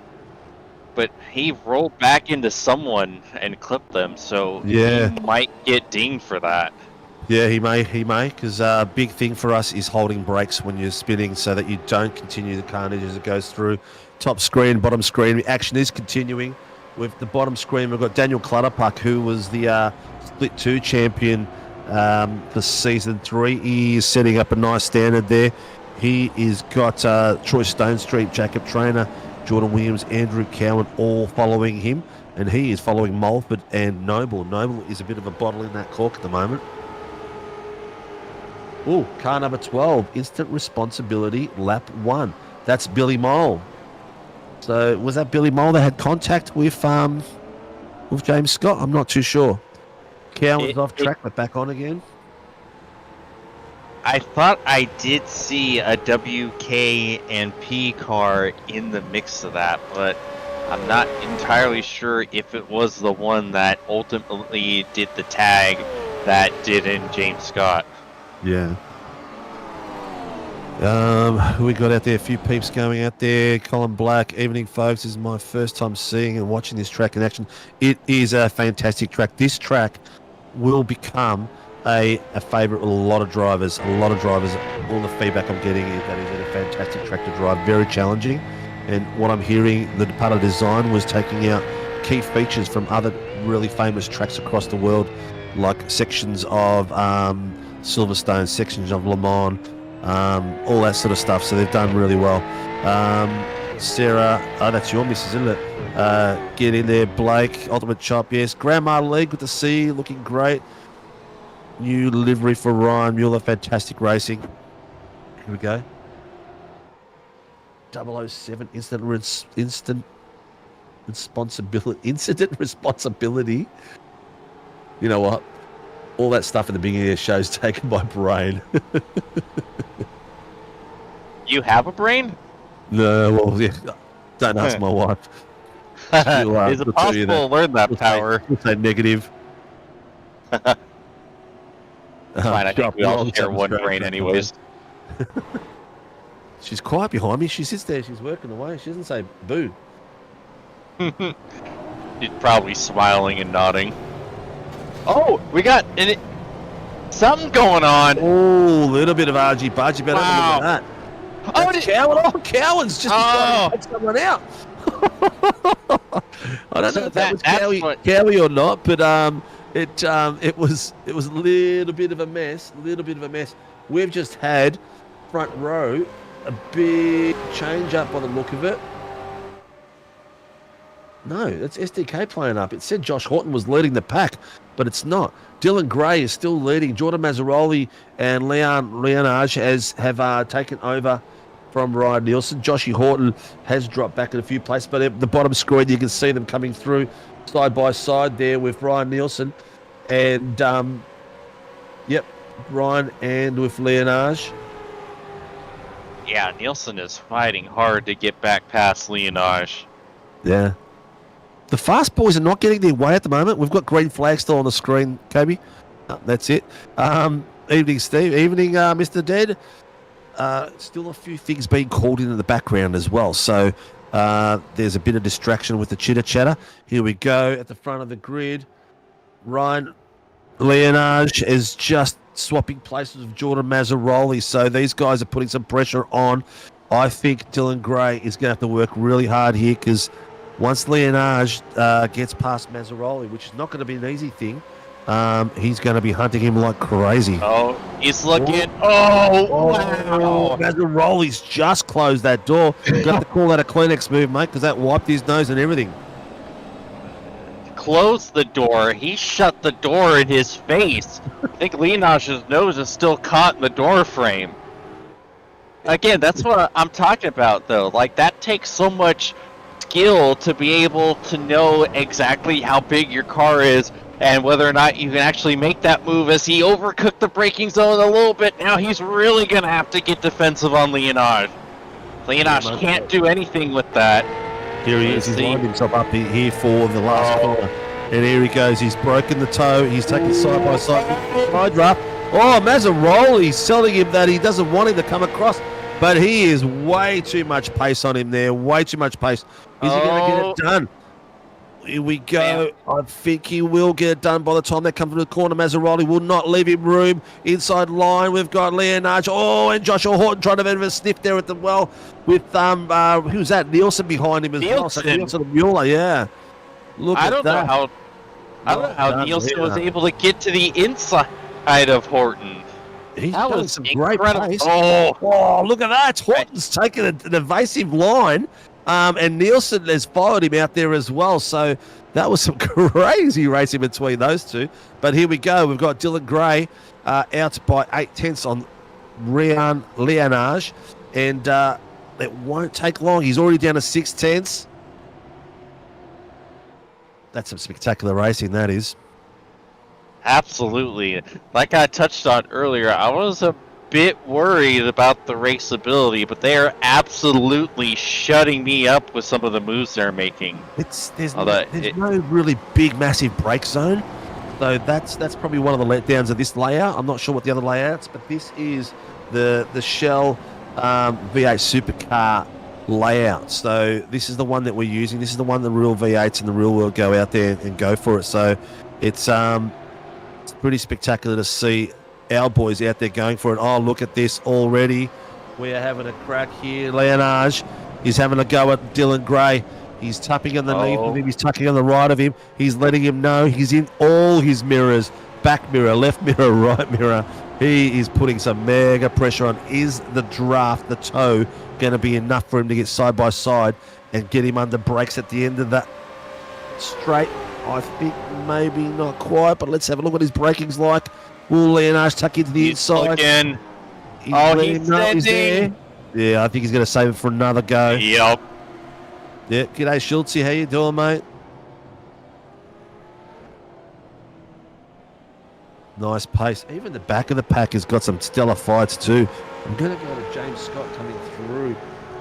[SPEAKER 3] But he rolled back into someone and clipped them, so he might get dinged for that.
[SPEAKER 2] Yeah, he may, because a big thing for us is holding brakes when you're spinning so that you don't continue the carnage as it goes through. Top screen, bottom screen, the action is continuing. With the bottom screen, we've got Daniel Clutterpuck, who was the Split 2 champion for Season 3. He is setting up a nice standard there. He has got Troy Stonestreet, Jacob Trainer, Jordan Williams, Andrew Cowan, all following him. And he is following Mulford and Noble. Noble is a bit of a bottle in that cork at the moment. Oh, car number 12, instant responsibility, lap 1. That's Billy Mole. So was that Billy Mole that had contact with James Scott? I'm not too sure. Cowan's off track, but back on again.
[SPEAKER 3] I thought I did see a WK and P car in the mix of that, but I'm not entirely sure if it was the one that ultimately did the tag that did in James Scott.
[SPEAKER 2] Yeah. Who we got out there? A few peeps going out there. Colin Black, evening folks. This is my first time seeing and watching this track in action. It is a fantastic track. This track will become a favourite with a lot of drivers. All the feedback I'm getting is that it's a fantastic track to drive. Very challenging. And what I'm hearing, the part of design was taking out key features from other really famous tracks across the world, like sections of Silverstone, sections of Le Mans, all that sort of stuff. So they've done really well. Sarah, that's your missus, isn't it? Get in there, Blake. Ultimate Chop, yes. Grandma Lee, good to see you, looking great. New livery for Ryan Mueller, fantastic racing. Here we go. 007 incident responsibility. You know what? All that stuff at the beginning of the show is taken by brain.
[SPEAKER 3] You have a brain?
[SPEAKER 2] No, well, yeah. Don't ask my wife.
[SPEAKER 3] Is it possible to learn that power?
[SPEAKER 2] We'll say negative.
[SPEAKER 3] Fine, I think we all share one brain anyways.
[SPEAKER 2] She's quiet behind me. She sits there. She's working away. She doesn't say boo.
[SPEAKER 3] She's probably smiling and nodding. Oh, we got something going on.
[SPEAKER 2] Oh, a little bit of argy-bargy. Better look at that. That's Cowan. Oh, Cowan's just trying to take someone out. I don't know if that was Cowie or not, but it was a little bit of a mess. We've just had front row a big change up by the look of it. No, that's SDK playing up. It said Josh Horton was leading the pack, but it's not. Dylan Gray is still leading. Jordan Mazzaroli and Leonage have taken over from Ryan Nielsen. Joshy Horton has dropped back in a few places, but at the bottom screen you can see them coming through side by side there with Ryan Nielsen and Ryan and with Leonage.
[SPEAKER 3] Yeah, Nielsen is fighting hard to get back past Leonage.
[SPEAKER 2] Yeah. The fast boys are not getting their way at the moment. We've got green flag still on the screen, Kobe. That's it. Evening, Steve. Evening, Mr. Dead. Still a few things being called into the background as well. So there's a bit of distraction with the chitter-chatter. Here we go at the front of the grid. Ryan Leonage is just swapping places with Jordan Mazzaroli. So these guys are putting some pressure on. I think Dylan Gray is going to have to work really hard here because once Leonage gets past Mazzaroli, which is not going to be an easy thing, he's going to be hunting him like crazy.
[SPEAKER 3] Oh, he's looking. Oh, wow.
[SPEAKER 2] Mazzaroli's just closed that door. Got to call that a Kleenex move, mate, because that wiped his nose and everything.
[SPEAKER 3] Closed the door. He shut the door in his face. I think Leonage's nose is still caught in the door frame. Again, that's what I'm talking about, though. Like, that takes so much skill to be able to know exactly how big your car is and whether or not you can actually make that move. As he overcooked the braking zone a little bit, now he's really going to have to get defensive on Leonage. Leonage can't do anything with that.
[SPEAKER 2] Here he is. He's lined himself up here for the last corner. And here he goes. He's broken the toe. He's taken side by side draft. Oh, Mazzaroli's selling him that he doesn't want him to come across. But he is way too much pace on him there. Way too much pace. Is he going to get it done? Here we go. I think he will get it done by the time they come from the corner. Mazzaroli will not leave him room. Inside line, we've got Leonage. Oh, and Joshua Horton trying to have a sniff there at the well with, who's that? Nielsen behind him as well. So Nielsen and Mueller, yeah. Look
[SPEAKER 3] I
[SPEAKER 2] at
[SPEAKER 3] don't
[SPEAKER 2] that.
[SPEAKER 3] know how Nielsen was able to get to the inside of Horton.
[SPEAKER 2] He's
[SPEAKER 3] that
[SPEAKER 2] done
[SPEAKER 3] was
[SPEAKER 2] some
[SPEAKER 3] incredible.
[SPEAKER 2] great pace.
[SPEAKER 3] Oh,
[SPEAKER 2] Look at that. Horton's taken an evasive line. And Nielsen has followed him out there as well. So that was some crazy racing between those two. But here we go. We've got Dylan Gray out by 8/10 on Ryan Leonage. And it won't take long. He's already down to 6/10. That's some spectacular racing, that is.
[SPEAKER 3] absolutely. Like I touched on earlier, I was a bit worried about the raceability, but they are absolutely shutting me up with some of the moves they're making.
[SPEAKER 2] There's no really big, massive break zone. So that's probably one of the letdowns of this layout. I'm not sure what the other layouts, but this is the Shell V8 Supercar layout. So this is the one that we're using. This is the one the real V8s and the real world go out there and go for it. So it's pretty spectacular to see our boys out there going for it. Oh, look at this already. We are having a crack here. Leonage is having a go at Dylan Gray. He's tapping underneath of him. He's tucking on the right of him. He's letting him know he's in all his mirrors. Back mirror, left mirror, right mirror. He is putting some mega pressure on. Is the draft, the toe, going to be enough for him to get side by side and get him under brakes at the end of that straight? I think maybe not quite, but let's have a look what his braking's like. Will Leonage tuck into the inside?
[SPEAKER 3] Again.
[SPEAKER 2] He's there. Yeah, I think he's going to save it for another go.
[SPEAKER 3] Yep.
[SPEAKER 2] Yeah, g'day Schultzy, how you doing, mate? Nice pace. Even the back of the pack has got some stellar fights too. I'm going to go to James Scott coming through.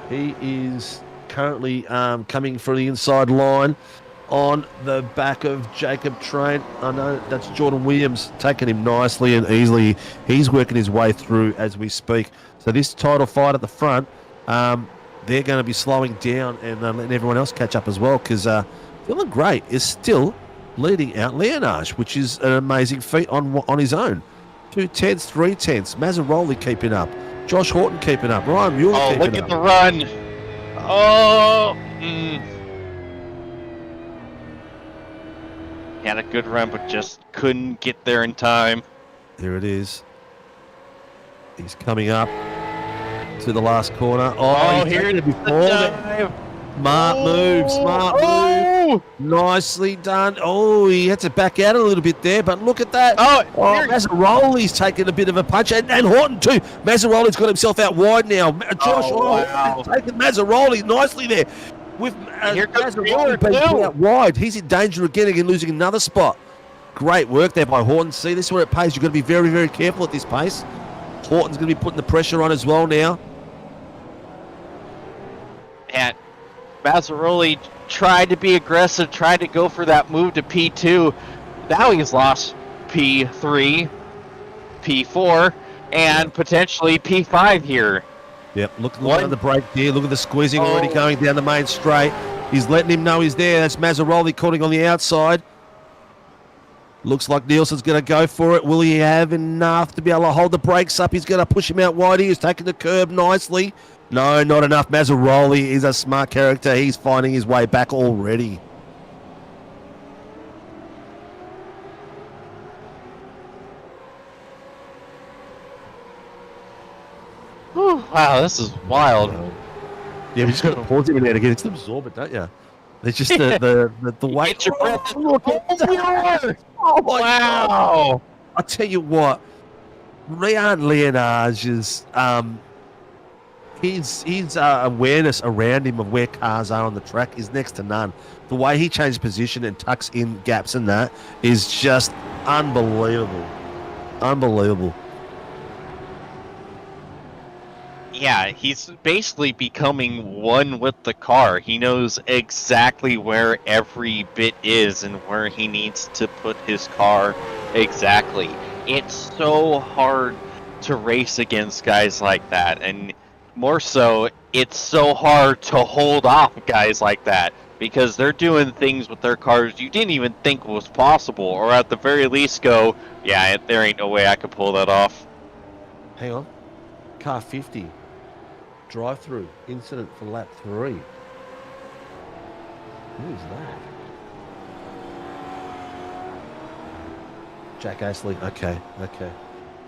[SPEAKER 2] He is currently coming for the inside line on the back of Jacob Train. I know that's Jordan Williams taking him nicely and easily. He's working his way through as we speak. So this title fight at the front, they're going to be slowing down and letting everyone else catch up as well because Dylan Gray is still leading out Leonage, which is an amazing feat on his own. 2/10, 3/10. Mazzaroli keeping up. Josh Horton keeping up. Ryan Mueller
[SPEAKER 3] Oh,
[SPEAKER 2] keeping
[SPEAKER 3] look
[SPEAKER 2] up.
[SPEAKER 3] at the run. Oh. Had a good run, but just couldn't get there in time.
[SPEAKER 2] There it is. He's coming up to the last corner. Oh, he's
[SPEAKER 3] here
[SPEAKER 2] taking
[SPEAKER 3] it
[SPEAKER 2] it
[SPEAKER 3] is.
[SPEAKER 2] before that. Smart move, smart move. Nicely done. Oh, he had to back out a little bit there, but look at that.
[SPEAKER 3] Oh,
[SPEAKER 2] Mazzaroli's taking a bit of a punch, and Horton too. Mazzaroli's got himself out wide now. Josh
[SPEAKER 3] wow.
[SPEAKER 2] taking Mazzaroli nicely there. With
[SPEAKER 3] Here comes
[SPEAKER 2] Mazzaroli being out wide, he's in danger of getting and losing another spot. Great work there by Horton. See, this is where it pays. You've got to be very, very careful at this pace. Horton's going to be putting the pressure on as well now.
[SPEAKER 3] And Mazzaroli tried to be aggressive, tried to go for that move to P2. Now he's lost P3, P4, and potentially P5 here.
[SPEAKER 2] Yep, look at the break there. Look at the squeezing already going down the main straight. He's letting him know he's there. That's Mazzaroli caught on the outside. Looks like Nielsen's going to go for it. Will he have enough to be able to hold the brakes up? He's going to push him out wide. He's taking the curb nicely. No, not enough. Mazzaroli is a smart character. He's finding his way back already.
[SPEAKER 3] Whew, wow, this is wild.
[SPEAKER 2] Yeah, we just got to pause him in there to get it to absorb it, don't you? It's just the weight.
[SPEAKER 3] Get your breath.
[SPEAKER 2] Look at that. Oh my God. I tell you what, Ryan Leonage's his awareness around him of where cars are on the track is next to none. The way he changes position and tucks in gaps and that is just unbelievable. Unbelievable.
[SPEAKER 3] Yeah, he's basically becoming one with the car. He knows exactly where every bit is and where he needs to put his car exactly. It's so hard to race against guys like that, and more so, it's so hard to hold off guys like that because they're doing things with their cars you didn't even think was possible, or at the very least go, yeah, there ain't no way I could pull that off.
[SPEAKER 2] Hang on. Car 50. Drive-through incident for lap 3. Who is that? Jack Astley. Okay.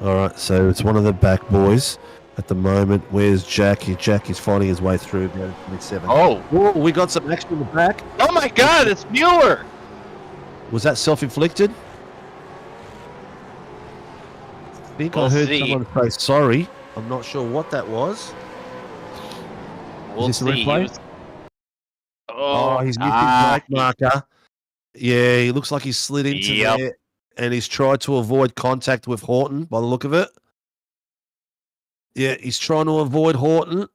[SPEAKER 2] All right, so it's one of the back boys at the moment. Where's Jack? Jack is finding his way through down to 27.
[SPEAKER 3] Oh,
[SPEAKER 2] we got some action in the back.
[SPEAKER 3] oh my God, it's Mueller.
[SPEAKER 2] Was that self-inflicted? I think I heard someone say sorry. I'm not sure what that was.
[SPEAKER 3] We'll see.
[SPEAKER 2] Oh, he's missing brake marker. Yeah, he looks like he's slid into there, and he's tried to avoid contact with Horton by the look of it. Yeah, he's trying to avoid Horton.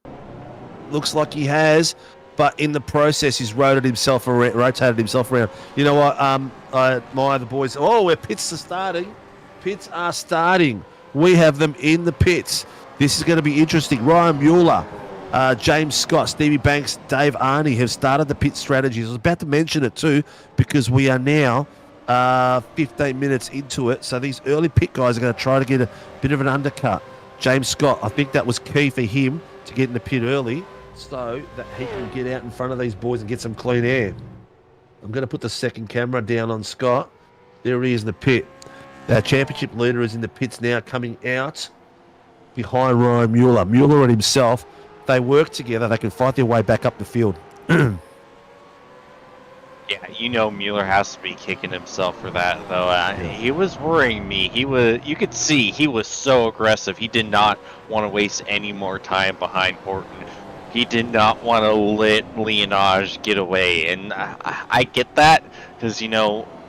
[SPEAKER 2] Looks like he has, but in the process, he's rotated himself around. You know what? I admire the boys. Oh, where pits are starting. Pits are starting. We have them in the pits. This is going to be interesting. Ryan Mueller, James Scott, Stevie Banks, Dave Arney have started the pit strategies. I was about to mention it too because we are now 15 minutes into it. So these early pit guys are going to try to get a bit of an undercut. James Scott, I think that was key for him to get in the pit early so that he can get out in front of these boys and get some clean air. I'm going to put the second camera down on Scott. There he is in the pit. Our championship leader is in the pits now, coming out behind Ryan Mueller. Mueller and himself, they work together. They can fight their way back up the field.
[SPEAKER 3] Yeah, you know Mueller has to be kicking himself for that, though. He was worrying me. You could see he was so aggressive. He did not want to waste any more time behind Horton. He did not want to let Leonage get away, and I get that because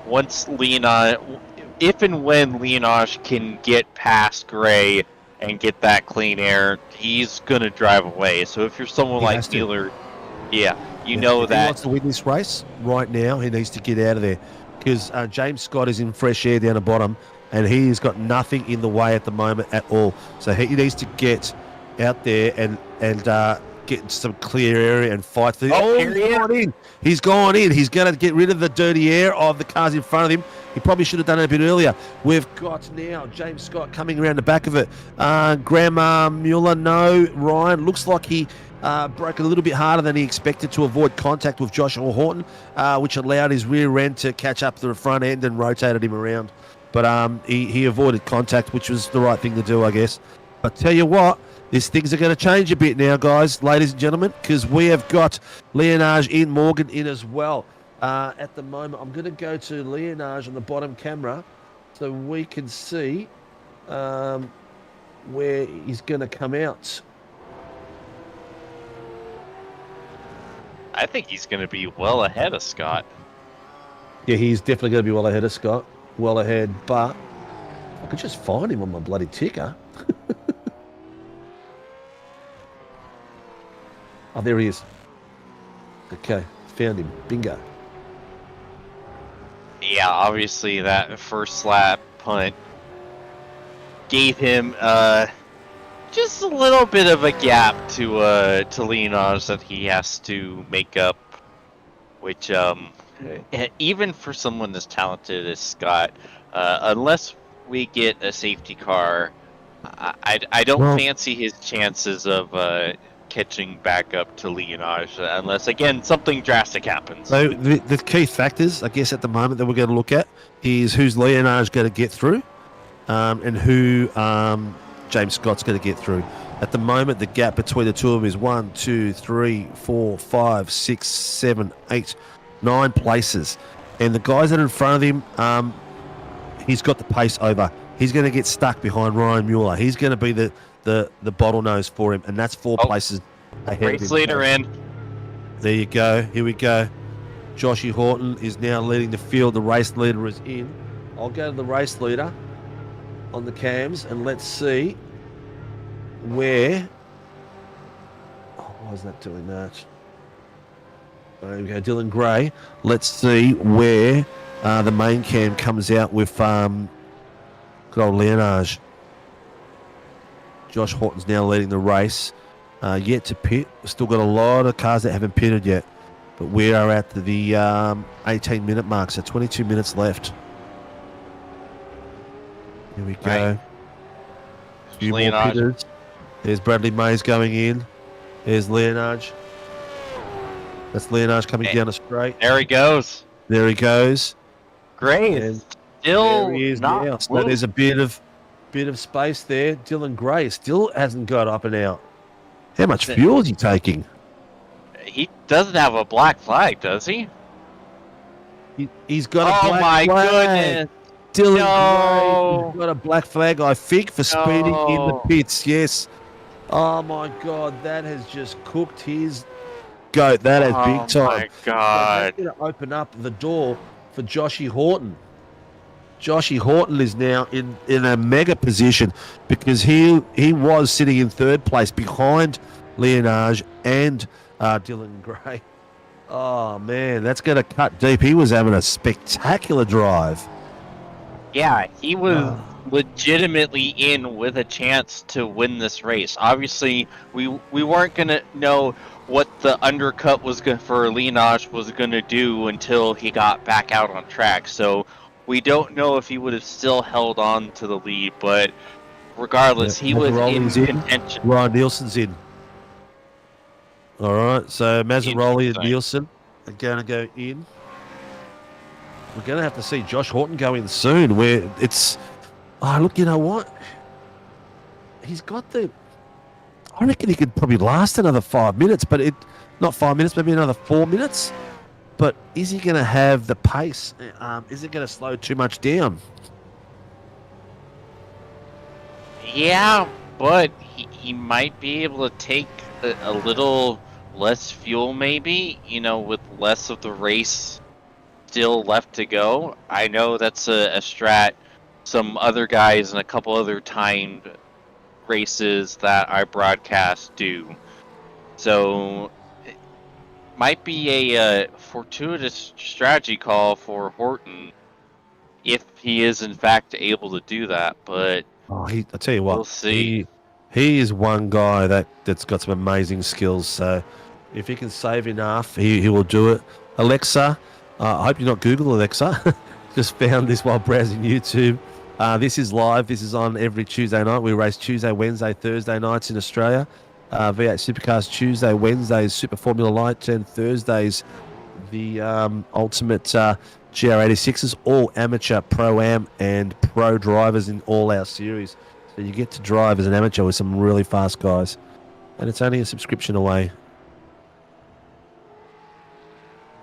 [SPEAKER 3] once Leonage, if and when Leonage can get past Gray and get that clean air, he's gonna drive away. So if you're someone like Mueller, you know
[SPEAKER 2] if
[SPEAKER 3] that
[SPEAKER 2] he wants to win this race right now, he needs to get out of there because James Scott is in fresh air down the bottom, and he has got nothing in the way at the moment at all. So he needs to get out there and get some clear area and fight through.
[SPEAKER 3] He's gone in.
[SPEAKER 2] He's gone in. He's going to get rid of the dirty air of the cars in front of him. He probably should have done it a bit earlier. We've got now James Scott coming around the back of it. Grandma Mueller, no. Ryan, looks like he broke a little bit harder than he expected to avoid contact with Joshua Horton, which allowed his rear end to catch up to the front end and rotated him around. But he avoided contact, which was the right thing to do, I guess. But tell you what, these things are going to change a bit now, guys, ladies and gentlemen, because we have got Leonage in, Morgan in as well. At the moment, I'm going to go to Leonage on the bottom camera so we can see where he's going to come out.
[SPEAKER 3] I think he's going to be well ahead of Scott.
[SPEAKER 2] Yeah, he's definitely going to be well ahead of Scott. Well ahead, but I could just find him on my bloody ticker. Oh, there he is. Okay, found him. Bingo.
[SPEAKER 3] Yeah, obviously that first lap punt gave him just a little bit of a gap to Leonage that he has to make up, which even for someone as talented as Scott, unless we get a safety car, I don't fancy his chances of catching back up to Leonage unless, again, something drastic happens.
[SPEAKER 2] So the key factors, I guess, at the moment that we're going to look at is who's Leonage going to get through and who James Scott's going to get through. At the moment, the gap between the two of them is 1, 2, 3, 4, 5, 6, 7, 8, 9 places. And the guys that are in front of him, he's got the pace over. He's going to get stuck behind Ryan Mueller. He's going to be the bottlenose for him, and that's 4 places ahead of him.
[SPEAKER 3] Race leader in.
[SPEAKER 2] There you go. Here we go. Joshy Horton is now leading the field. The race leader is in. I'll go to the race leader on the cams, and let's see where... Oh, why is that doing that? There we go, Dylan Gray. Let's see where the main cam comes out with good old Leonage. Josh Horton's now leading the race. Yet to pit. We've still got a lot of cars that haven't pitted yet. But we are at the 18-minute mark, so 22 minutes left. Here we go.
[SPEAKER 3] Right.
[SPEAKER 2] A few more pitters. There's Bradley Mays going in. There's Leonage. That's Leonage coming down a straight.
[SPEAKER 3] There he goes.
[SPEAKER 2] There he goes.
[SPEAKER 3] Great.
[SPEAKER 2] And
[SPEAKER 3] Still
[SPEAKER 2] there he is
[SPEAKER 3] not
[SPEAKER 2] now. So there's a bit of space there. Dylan Gray still hasn't got up and out. How much fuel is he taking?
[SPEAKER 3] He doesn't have a black flag, does he?
[SPEAKER 2] He's got a black flag.
[SPEAKER 3] Oh my goodness.
[SPEAKER 2] Dylan
[SPEAKER 3] No.
[SPEAKER 2] Gray has got a black flag, I think, for speeding in the pits. Yes. Oh my God, that has just cooked his goat. That is big time.
[SPEAKER 3] Oh my God.
[SPEAKER 2] So that's going to open up the door for Joshy Horton. Joshy Horton is now in a mega position because he was sitting in third place behind Leonage and Dylan Gray. Oh, man, that's going to cut deep. He was having a spectacular drive.
[SPEAKER 3] Yeah, he was legitimately in with a chance to win this race. Obviously, we weren't going to know what the undercut was for Leonage was going to do until he got back out on track. So we don't know if he would have still held on to the lead, but regardless, he was in contention.
[SPEAKER 2] Ryan Nielsen's in. All right, so Mazzaroli and Nielsen are going to go in. We're going to have to see Josh Horton go in soon, where it's... Oh, look, you know what? He's got the... I reckon he could probably last another 5 minutes, but not 5 minutes, maybe another 4 minutes. But is he going to have the pace? Is it going to slow too much down?
[SPEAKER 3] Yeah, but he might be able to take a little less fuel, maybe, with less of the race still left to go. I know that's a strat some other guys and a couple other timed races that I broadcast do. So it might be a fortuitous strategy call for Horton if he is in fact able to do that. But
[SPEAKER 2] I tell you what,
[SPEAKER 3] we'll see.
[SPEAKER 2] He is one guy that's got some amazing skills. So if he can save enough, he will do it. Alexa, I hope you're not Google Alexa. Just found this while browsing YouTube. This is live. This is on every Tuesday night. We race Tuesday, Wednesday, Thursday nights in Australia. V8 Supercars Tuesday, Wednesdays Super Formula Light, and Thursdays the ultimate GR86s, all amateur, pro-am, and pro drivers in all our series. So you get to drive as an amateur with some really fast guys. And it's only a subscription away.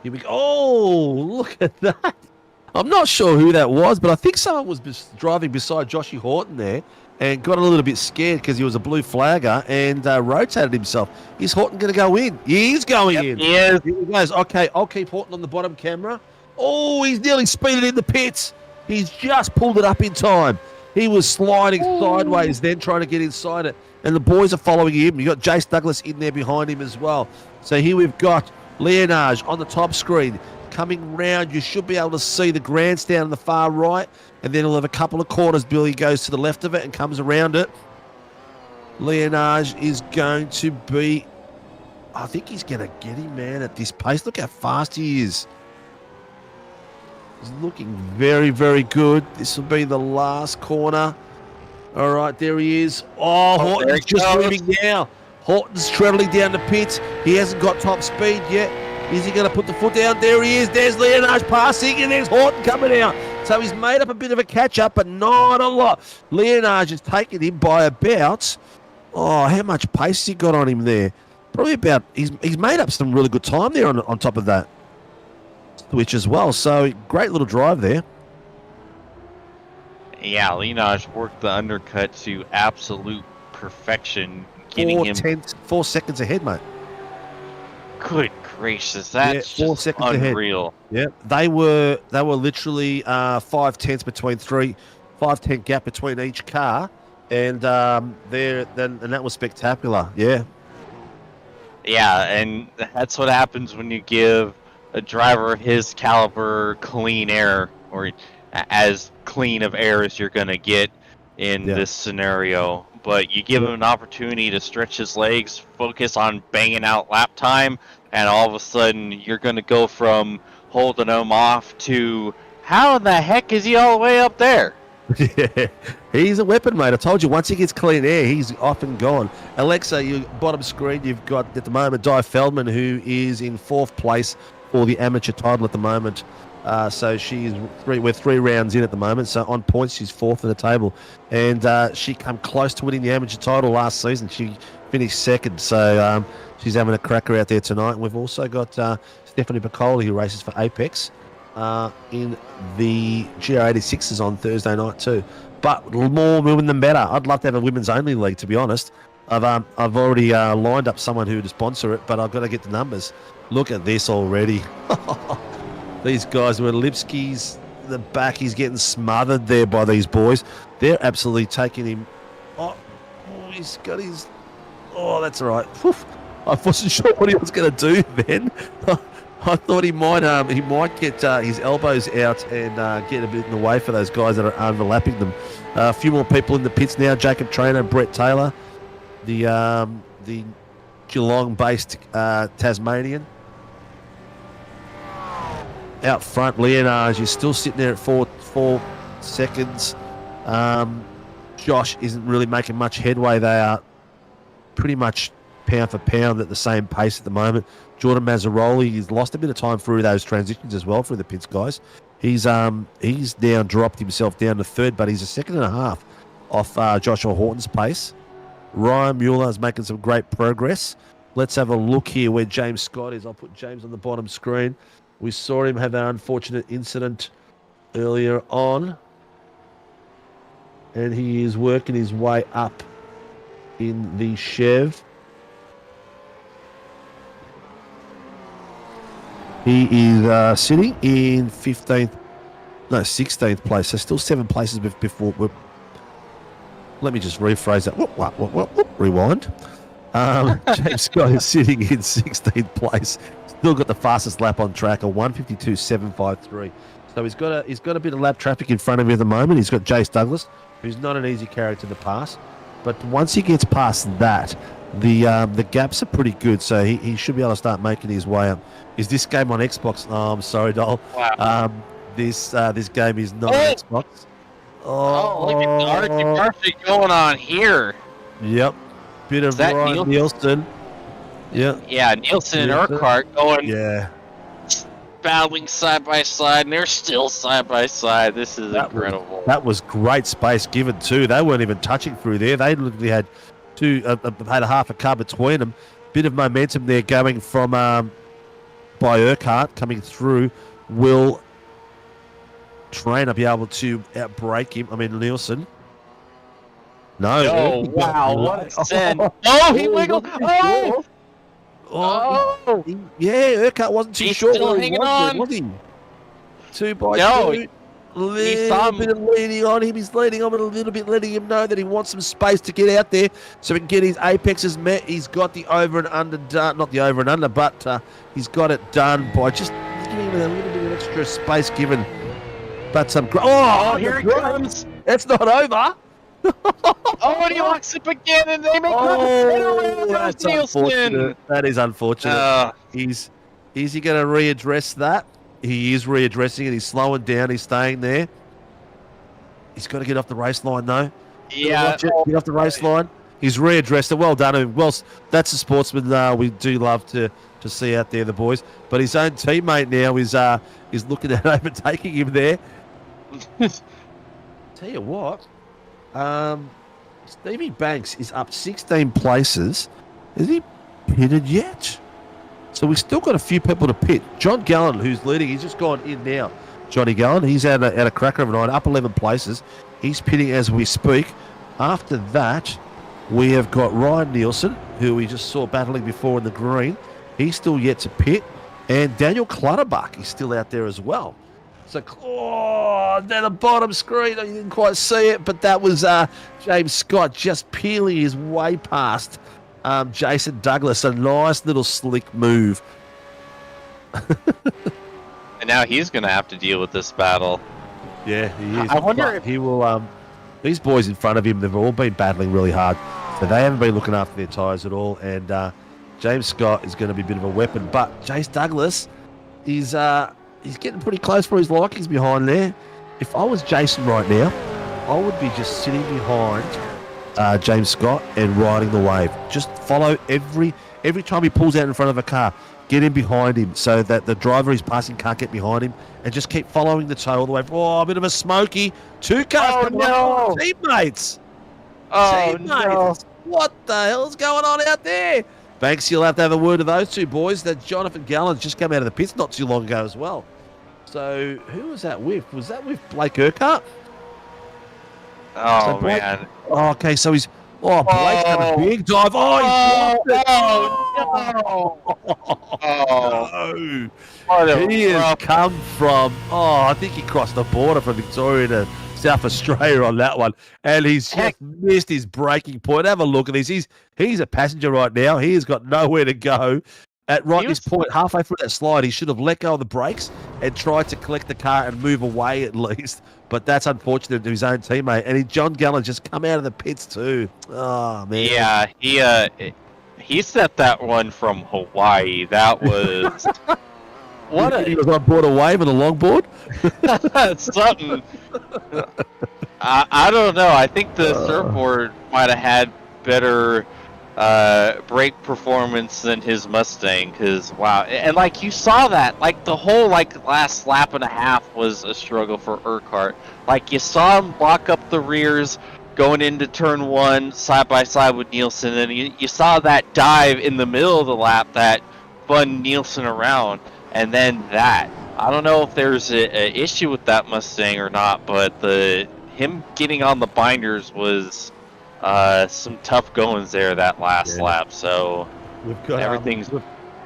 [SPEAKER 2] Here we go. Oh, look at that. I'm not sure who that was, but I think someone was driving beside Joshy Horton there and got a little bit scared because he was a blue flagger and rotated himself. Is Horton going to go in? He's going in.
[SPEAKER 3] He is.
[SPEAKER 2] Here he goes. Okay, I'll keep Horton on the bottom camera. Oh, he's nearly speeded in the pits. He's just pulled it up in time. He was sliding sideways then, trying to get inside it. And the boys are following him. You've got Jace Douglas in there behind him as well. So here we've got Leonage on the top screen. Coming round, you should be able to see the grandstand on the far right. And then he'll have a couple of corners. Billy goes to the left of it and comes around it. Leonage is going to be... I think he's going to get him, man, at this pace. Look how fast he is. He's looking very, very good. This will be the last corner. All right, there he is. Oh, Horton's just moving now. Horton's travelling down the pits. He hasn't got top speed yet. Is he going to put the foot down? There he is. There's Leonage passing, and there's Horton coming out. So he's made up a bit of a catch-up, but not a lot. Leonage has taken him by about... Oh, how much pace has he got on him there? Probably about... He's made up some really good time there on top of that switch as well. So great little drive there.
[SPEAKER 3] Yeah, Leonage worked the undercut to absolute perfection, getting him
[SPEAKER 2] 4 seconds ahead, mate.
[SPEAKER 3] Good gracious, that's
[SPEAKER 2] 4
[SPEAKER 3] just
[SPEAKER 2] seconds
[SPEAKER 3] unreal.
[SPEAKER 2] Ahead. Yeah, they were literally 5/10 between 5/10 gap between each car, and that was spectacular. Yeah.
[SPEAKER 3] Yeah, and that's what happens when you give a driver his caliber clean air, or as clean of air as you're going to get in this scenario. But you give him an opportunity to stretch his legs, focus on banging out lap time, and all of a sudden you're going to go from holding him off to how in the heck is he all the way up there?
[SPEAKER 2] Yeah, he's a weapon, mate. I told you, once he gets clean air, he's off and gone. Alexa, you bottom screen, you've got at the moment Di Feldman, who is in 4th place for the amateur title at the moment. So we're 3 rounds in at the moment. So on points, she's 4th in the table, and she come close to winning the amateur title last season. She finished 2nd, so she's having a cracker out there tonight. And we've also got Stephanie Piccoli, who races for Apex in the GR86s on Thursday night too. But more women than better. I'd love to have a women's only league, to be honest. I've already lined up someone who to sponsor it, but I've got to get the numbers. Look at this already. These guys were Lipski's the back. He's getting smothered there by these boys. They're absolutely taking him. Oh, he's got his... Oh, that's all right. Whew. I wasn't sure what he was going to do then. I thought he might get his elbows out and get a bit in the way for those guys that are overlapping them. A few more people in the pits now. Jacob Trainer and Brett Taylor, the Geelong-based Tasmanian. Out front, Leonage is still sitting there at 4 seconds. Josh isn't really making much headway. They are pretty much pound for pound at the same pace at the moment. Jordan Mazzaroli, he's lost a bit of time through those transitions as well through the pits, guys. He's now dropped himself down to 3rd, but he's a 2.5 off Joshua Horton's pace. Ryan Mueller is making some great progress. Let's have a look here where James Scott is. I'll put James on the bottom screen. We saw him have an unfortunate incident earlier on, and he is working his way up in the Chev. He is sitting in 16th place. So still 7 places before. Let me just rephrase that. Rewind. James Scott is sitting in 16th place. Still got the fastest lap on track, a 1:52.753. So he's got a bit of lap traffic in front of him at the moment. He's got Jace Douglas, who's not an easy character to pass. But once he gets past that, the gaps are pretty good. So he should be able to start making his way up. Is this game on Xbox? Oh, I'm sorry, doll.
[SPEAKER 3] Wow.
[SPEAKER 2] This game is not
[SPEAKER 3] Oh!
[SPEAKER 2] Xbox.
[SPEAKER 3] Oh, look at Darcy going on here.
[SPEAKER 2] Yep. Bit of
[SPEAKER 3] that
[SPEAKER 2] Ryan Nielsen. Yeah.
[SPEAKER 3] Yeah, Nielsen and Urquhart going battling side by side, and they're still side by side. This is incredible.
[SPEAKER 2] That was great space given too. They weren't even touching through there. They literally had had a half a car between them. Bit of momentum there going from by Urquhart coming through. Will Trainer be able to outbrake him? I mean Nielsen. No.
[SPEAKER 3] Oh wow! What a send! Oh, he wiggled! Oh!
[SPEAKER 2] Yeah, Urquhart wasn't too sure.
[SPEAKER 3] Still hanging on.
[SPEAKER 2] Was he? 2 by 2. Little bit of leading on him. He's leading on a little bit, letting him know that he wants some space to get out there so he can get his apexes met. He's got the over and under done. Not the over and under, but he's got it done by just giving him a little bit of extra space given. But some...
[SPEAKER 3] here it comes!
[SPEAKER 2] That's not over!
[SPEAKER 3] Oh, and he locks up again, and they make
[SPEAKER 2] that's unfortunate. That is unfortunate. Is he going to readdress that? He is readdressing it. He's slowing down. He's staying there. He's got to get off the race line, though.
[SPEAKER 3] Yeah.
[SPEAKER 2] Get off the race line. He's readdressed it. Well done. Well, that's a sportsman we do love to see out there, the boys. But his own teammate now is looking at overtaking him there. Tell you what. Stevie Banks is up 16 places. Is he pitted yet? So we've still got a few people to pit. John Gallen, who's leading, he's just gone in now. Johnny Gallen, he's at a cracker of a night, up 11 places. He's pitting as we speak. After that, we have got Ryan Nielsen, who we just saw battling before in the green. He's still yet to pit. And Daniel Clutterbuck is still out there as well. So, down the bottom screen, you didn't quite see it, but that was James Scott just peeling his way past Jason Douglas. A nice little slick move.
[SPEAKER 3] And now he's going to have to deal with this battle.
[SPEAKER 2] Yeah, he is.
[SPEAKER 3] I wonder if
[SPEAKER 2] he will. These boys in front of him, they've all been battling really hard, so they haven't been looking after their tyres at all. And James Scott is going to be a bit of a weapon, but Jace Douglas is. He's getting pretty close for his likings behind there. If I was Jason right now, I would be just sitting behind James Scott and riding the wave. Just follow every time he pulls out in front of a car, get in behind him so that the driver he's passing can't get behind him, and just keep following the toe all the way. Oh, a bit of a smoky. 2 cars.
[SPEAKER 3] Oh, no.
[SPEAKER 2] Teammates.
[SPEAKER 3] Oh,
[SPEAKER 2] Teammates.
[SPEAKER 3] no.
[SPEAKER 2] What the hell's going on out there? Banks, you'll have to have a word with those 2 boys. That Jonathan Gallen just came out of the pits not too long ago as well. So who was that with? Was that with Blake Urquhart?
[SPEAKER 3] Oh,
[SPEAKER 2] so Blake,
[SPEAKER 3] man.
[SPEAKER 2] Oh, okay, so he's... Oh, Blake's done a big dive. Oh, he's blocked it. He has come from... Oh, I think he crossed the border from Victoria to South Australia on that one. And he's just missed his braking point. Have a look at this. He's a passenger right now. He has got nowhere to go. At this point, halfway through that slide, he should have let go of the brakes and tried to collect the car and move away at least. But that's unfortunate to his own teammate. And John Gallen just come out of the pits too. Oh, man.
[SPEAKER 3] Yeah, he set that one from Hawaii. That was...
[SPEAKER 2] He was on board a wave and a longboard?
[SPEAKER 3] Something. I don't know. I think the surfboard might have had better... brake performance than his Mustang, because wow. And like you saw that, like the whole last lap and a half was a struggle for Urquhart. Like you saw him lock up the rears going into turn 1 side by side with Nielsen, and you saw that dive in the middle of the lap that spun Nielsen around, and then that. I don't know if there's a issue with that Mustang or not, but him getting on the binders was some tough goings there that last lap. So
[SPEAKER 2] we've got
[SPEAKER 3] everything's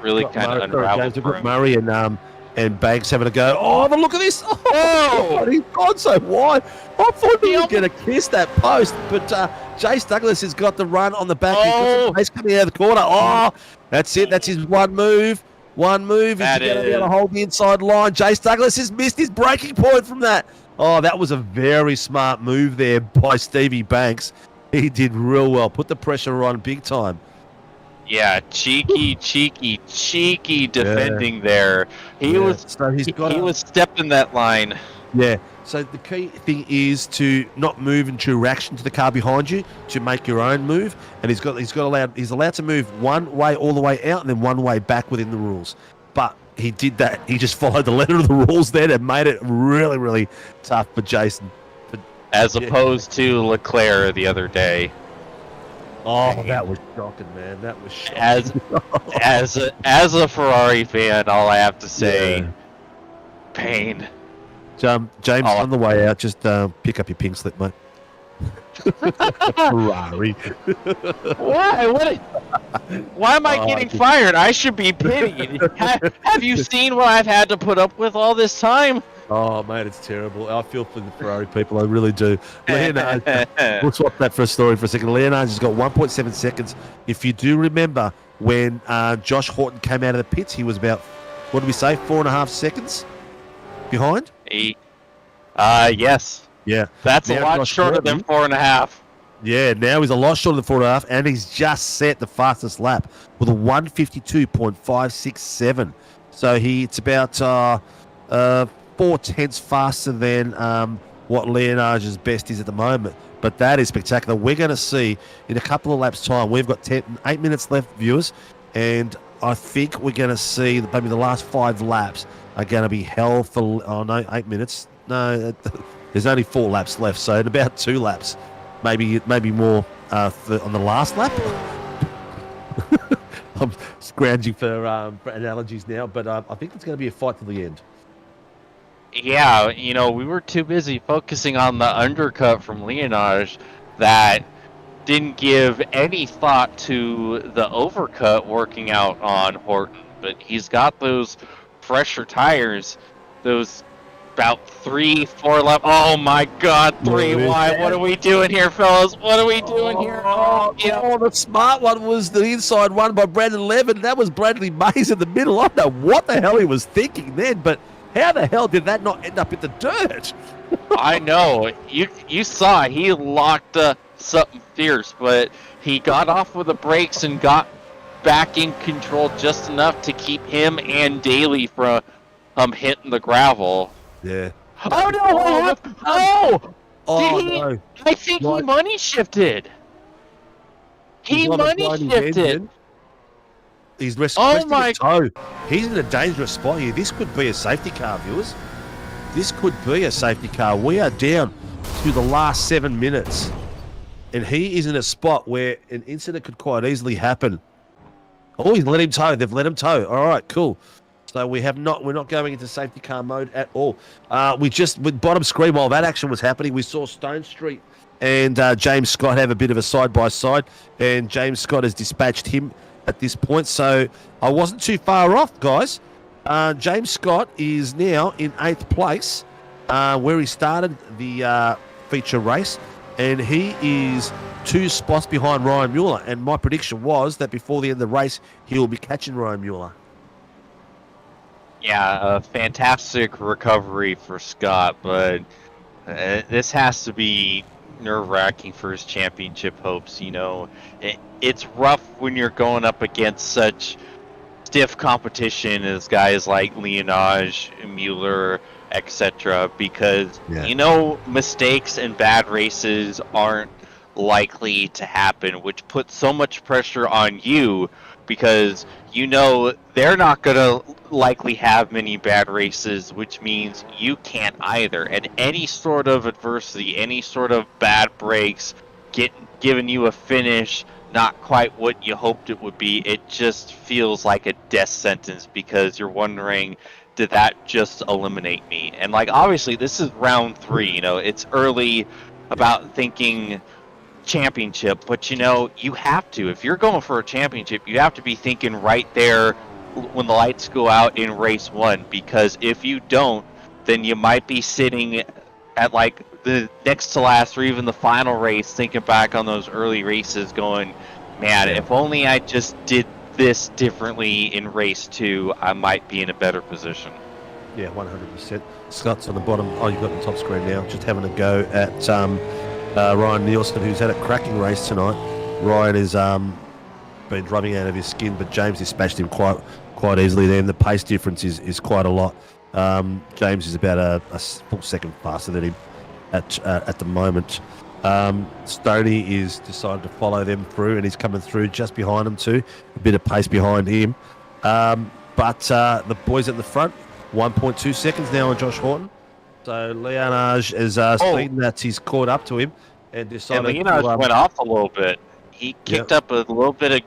[SPEAKER 3] really kind of unraveled.
[SPEAKER 2] We've got Murray and Banks having a go. Oh, but look at this! Oh, he's gone so wide. I thought he was going to kiss that post, but Jace Douglas has got the run on the back. He's got some pace coming out of the corner. Oh, that's it. That's his one move. One move. He's going to be able to hold the inside line. Jace Douglas has missed his breaking point from that. Oh, that was a very smart move there by Stevie Banks. He did real well. Put the pressure on big time.
[SPEAKER 3] Yeah, cheeky defending there. He was
[SPEAKER 2] So he's got
[SPEAKER 3] he was stepping that line.
[SPEAKER 2] Yeah. So the key thing is to not move into reaction to the car behind you, to make your own move. And he's allowed to move one way all the way out and then one way back within the rules. But he did that. He just followed the letter of the rules there and made it really, really tough for Jason.
[SPEAKER 3] As opposed to Leclerc the other day.
[SPEAKER 2] Oh, that was shocking, man. That was shocking.
[SPEAKER 3] As a Ferrari fan, all I have to say, pain.
[SPEAKER 2] James, on the way out, just pick up your pink slip, mate. Ferrari.
[SPEAKER 3] Why? Why am I getting fired? I should be pitied. Have you seen what I've had to put up with all this time?
[SPEAKER 2] Oh, mate, it's terrible. I feel for the Ferrari people. I really do. Leonard, we'll swap that for a story for a second. Leonard has got 1.7 seconds. If you do remember when Josh Horton came out of the pits, he was about, what did we say, 4.5 seconds behind?
[SPEAKER 3] Yes.
[SPEAKER 2] Yeah.
[SPEAKER 3] That's a lot shorter than 4.5.
[SPEAKER 2] Yeah, now he's a lot shorter than 4.5, and he's just set the fastest lap with a 152.567. So it's about 4/10 faster than what Leonard's best is at the moment. But that is spectacular. We're going to see in a couple of laps' time. We've got 8 minutes left, viewers, and I think we're going to see maybe the last 5 laps are going to be hell for. Oh no, 8 minutes. No, there's only 4 laps left. So in about 2 laps, maybe more on the last lap. I'm scrounging for analogies now, but I think it's going to be a fight to the end.
[SPEAKER 3] Yeah, we were too busy focusing on the undercut from Leonard that didn't give any thought to the overcut working out on Horton. But he's got those fresher tires, those about 3-4 laps. Oh my God, 3 wide. What are we doing here, fellas? What are we doing here?
[SPEAKER 2] Oh, the smart one was the inside one by Brandon Levin. That was Bradley Mays in the middle. I don't know what the hell he was thinking then, but how the hell did that not end up in the dirt?
[SPEAKER 3] I know. You saw he locked something fierce, but he got off with the brakes and got back in control just enough to keep him and Daly from hitting the gravel.
[SPEAKER 2] Yeah.
[SPEAKER 3] Oh no!
[SPEAKER 2] Oh
[SPEAKER 3] Did he?
[SPEAKER 2] no!
[SPEAKER 3] I think he money shifted. He money shifted.
[SPEAKER 2] He's
[SPEAKER 3] Oh my!
[SPEAKER 2] Toe. He's in a dangerous spot here. This could be a safety car, viewers. This could be a safety car. We are down to the last 7 minutes, and he is in a spot where an incident could quite easily happen. Oh, he's let him tow. They've let him tow. All right, cool. So we're not going into safety car mode at all. With bottom screen while that action was happening, we saw Stone Street and James Scott have a bit of a side-by-side, and James Scott has dispatched him at this point. So I wasn't too far off, guys. James Scott is now in 8th place, where he started the feature race, and he is 2 spots behind Ryan Mueller. And my prediction was that before the end of the race, he will be catching Ryan Mueller.
[SPEAKER 3] Yeah, a fantastic recovery for Scott, but this has to be nerve-wracking for his championship hopes. It's rough when you're going up against such stiff competition as guys like Leonard, Mueller, etc., because mistakes and bad races aren't likely to happen, which puts so much pressure on you, because they're not going to likely have many bad races, which means you can't either. And any sort of adversity, any sort of bad breaks, giving you a finish not quite what you hoped it would be, it just feels like a death sentence, because you're wondering, did that just eliminate me? And obviously this is round 3, it's early about thinking championship, but you have to, if you're going for a championship, you have to be thinking right there when the lights go out in race 1, because if you don't, then you might be sitting at the next to last or even the final race thinking back on those early races going, man, if only I just did this differently in race 2, I might be in a better position.
[SPEAKER 2] Yeah, 100%. Scott's on the bottom. Oh, you've got the top screen now. Just having a go at Ryan Nielsen, who's had a cracking race tonight. Ryan is been driving out of his skin, but James dispatched him quite easily there, and the pace difference is quite a lot. James is about a full second faster than him at the moment. Stoney is decided to follow them through, and he's coming through just behind them too. A bit of pace behind him. But the boys at the front, 1.2 seconds now on Josh Horton. So Leonage is seen that he's caught up to him and decided.
[SPEAKER 3] And Leonage went off a little bit. He kicked up a little bit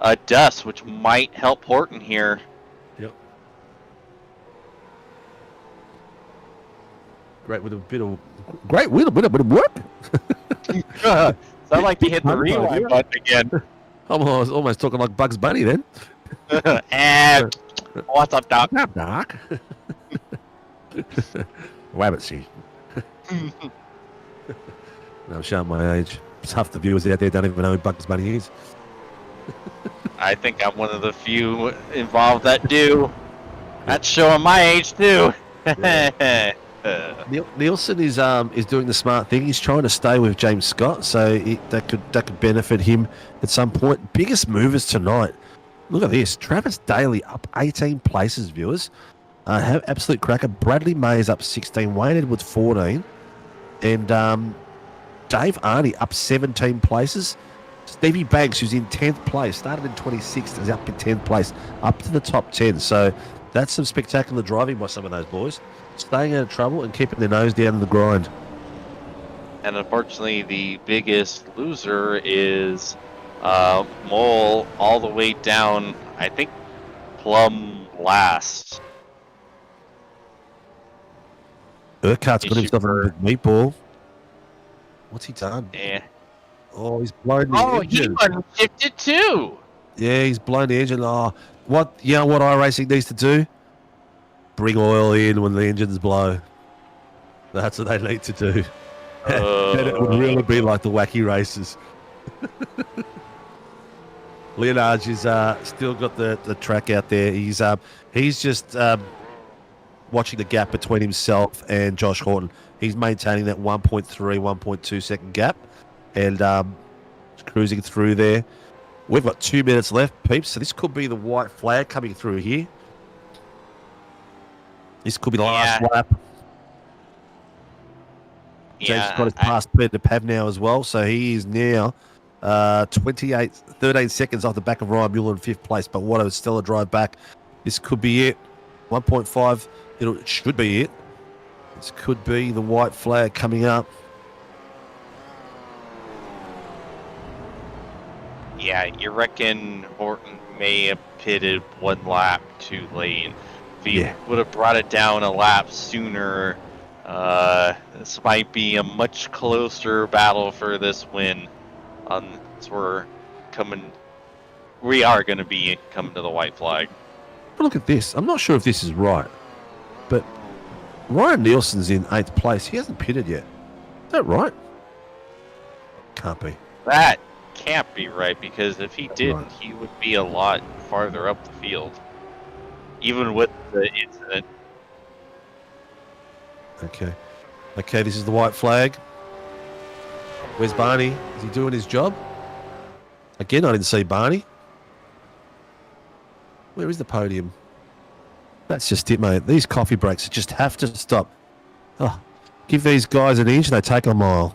[SPEAKER 3] of dust, which might help Horton here.
[SPEAKER 2] Yep. Great with a bit of work.
[SPEAKER 3] Sound like he hit the rewind button again.
[SPEAKER 2] I was almost talking like Bugs Bunny then.
[SPEAKER 3] And what's up, Doc?
[SPEAKER 2] What's up, Doc? Rabbit seed. I'm showing my age. Half the viewers out there don't even know who Bugs Bunny is.
[SPEAKER 3] I think I'm one of the few involved that do. That's showing my age too.
[SPEAKER 2] Yeah. Nielsen is doing the smart thing. He's trying to stay with James Scott, so that could benefit him at some point. Biggest movers tonight. Look at this. Travis Daly up 18 places, viewers. Have absolute cracker. Bradley Mays up 16. Wayne Edwards 14. And Dave Arney up 17 places. Stevie Banks, who's in 10th place, started in 26th, is up in 10th place, up to the top 10. So that's some spectacular driving by some of those boys. Staying out of trouble and keeping their nose down in the grind.
[SPEAKER 3] And unfortunately, the biggest loser is Mole all the way down, I think, plumb last.
[SPEAKER 2] Urquhart's got himself a meatball. What's he done?
[SPEAKER 3] Yeah.
[SPEAKER 2] Oh, he's blown the engine.
[SPEAKER 3] Oh, he shifted too.
[SPEAKER 2] Yeah, he's blown the engine. Oh, what iRacing needs to do? Bring oil in when the engines blow. That's what they need to do. And it would really be like the wacky races. Leonage is still got the track out there. He's just watching the gap between himself and Josh Horton. He's maintaining that 1.3, 1.2 second gap and cruising through there. We've got 2 minutes left, peeps, so this could be the white flag coming through here. This could be the last lap. James got his past Peter Pav as well, so he is now 13 seconds off the back of Ryan Mueller in 5th place, but what a stellar drive back. This could be it. 1.5, it should be it. This could be the white flag coming up.
[SPEAKER 3] Yeah, you reckon Horton may have pitted one lap too late. If he would have brought it down a lap sooner, this might be a much closer battle for this win. We are going to be coming to the white flag.
[SPEAKER 2] But look at this. I'm not sure if this is right, but Ryan Nielsen's in 8th place. He hasn't pitted yet. Is that right? Can't be.
[SPEAKER 3] That can't be right, because if he didn't, he would be a lot farther up the field, even with the incident. Okay, this is the white flag. Where's Barney? Is he doing his job? Again, I didn't see Barney. Where is the podium? That's just it, mate. These coffee breaks just have to stop. Oh, give these guys an inch, they take a mile.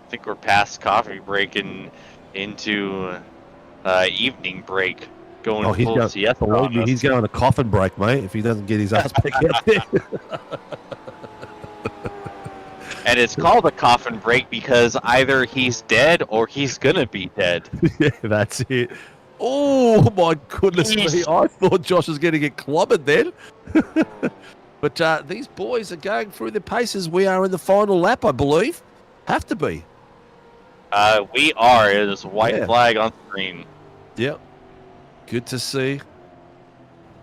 [SPEAKER 3] I think we're past coffee break and into evening break. Going full siesta.
[SPEAKER 2] He's going on a coffin break, mate, if he doesn't get his ass back out there.
[SPEAKER 3] And it's called a coffin break because either he's dead or he's going to be dead.
[SPEAKER 2] Yeah, that's it. Oh, my goodness me. I thought Josh was going to get clobbered then. But these boys are going through the paces. We are in the final lap, I believe. Have to be.
[SPEAKER 3] We are. There's a white flag on screen.
[SPEAKER 2] Yep. Good to see.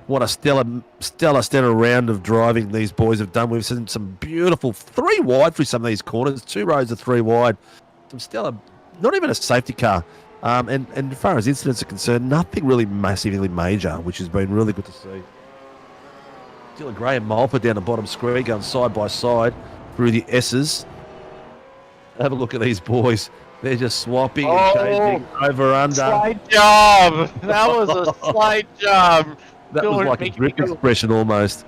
[SPEAKER 2] What a stellar round of driving these boys have done. We've seen some beautiful 3 wide through some of these corners. 2 rows of 3 wide. Some stellar, not even a safety car. And as far as incidents are concerned, nothing really massively major, which has been really good to see. Dylan Gray and Mulford down the bottom screen going side by side through the S's. Have a look at these boys. They're just swapping and
[SPEAKER 3] Oh,
[SPEAKER 2] changing over under.
[SPEAKER 3] Slide job. That was a slide job.
[SPEAKER 2] That was like a grip expression almost.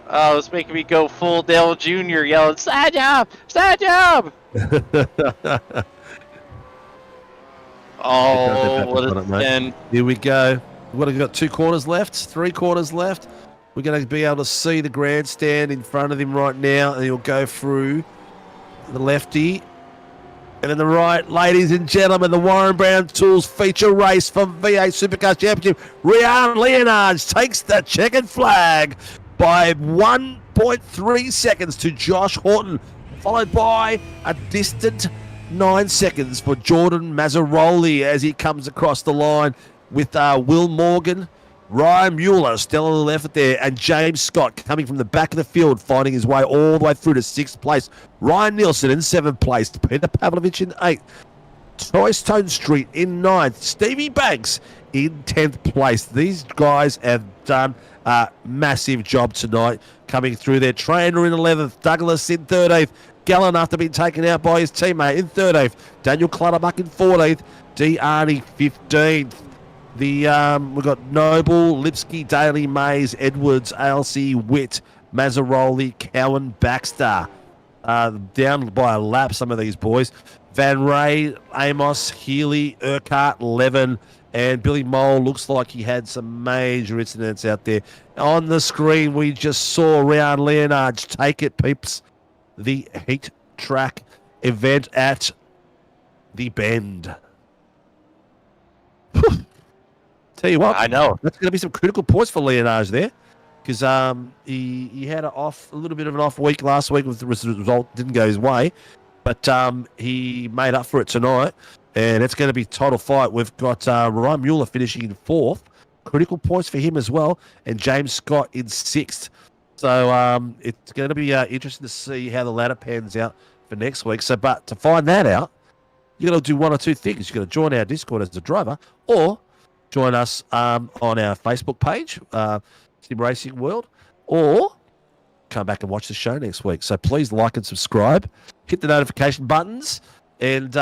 [SPEAKER 3] Oh, it's making me go full Dale Jr. yelling, slide job! Slide job! Oh, what a spin.
[SPEAKER 2] Here we go. We've got 2 corners left, 3 corners left. We're going to be able to see the grandstand in front of him right now, and he'll go through the lefty. And then the right, ladies and gentlemen, the Warren Brown Tools feature race from V8 Supercars Championship. Ryan Leonards takes the checkered flag by 1.3 seconds to Josh Horton, followed by a distant 9 seconds for Jordan Mazzaroli as he comes across the line with Will Morgan, Ryan Mueller still on the left there, and James Scott coming from the back of the field, finding his way all the way through to 6th place. Ryan Nielsen in 7th place, Peter Pavlovich in 8th, Troy Stone Street in 9th, Stevie Banks in 10th place. These guys have done a massive job tonight coming through there. Trainer in 11th, Douglas in 13th, Gallen after being taken out by his teammate in 13th, Daniel Clutterbuck in 14th, D. Arnie 15th. We've got Noble, Lipsky, Daly, Mays, Edwards, ALC, Witt, Mazzaroli, Cowan, Baxter. Down by a lap, some of these boys. Van Ray, Amos, Healy, Urquhart, Levin, and Billy Mole looks like he had some major incidents out there. On the screen, we just saw Ryan Leonards take it, peeps. The heat track event at the Bend. Tell you what,
[SPEAKER 3] I know
[SPEAKER 2] that's going to be some critical points for Leonards there, because he had a little bit of an off week last week with the result didn't go his way, but he made up for it tonight, and it's going to be total fight. We've got Ryan Mueller finishing in 4th, critical points for him as well, and James Scott in 6th. So it's going to be interesting to see how the ladder pans out for next week. So, but to find that out, you're going to do one or two things. You're going to join our Discord as a driver, or join us on our Facebook page, Sim Racing World, or come back and watch the show next week. So please like and subscribe, hit the notification buttons, and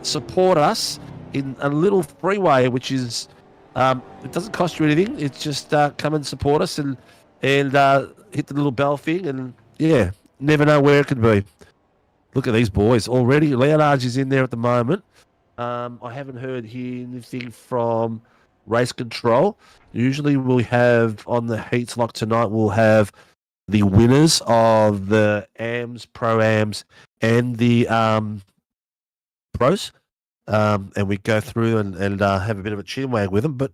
[SPEAKER 2] support us in a little free way, which is it doesn't cost you anything. It's just come and support us and hit the little bell thing, and yeah, never know where it could be. Look at these boys already. Leonards is in there at the moment. I haven't heard anything from Race Control. Usually we have on the heats like tonight, we'll have the winners of the AMs, Pro-Ams, and the Pros. And we go through and have a bit of a chinwag with them. But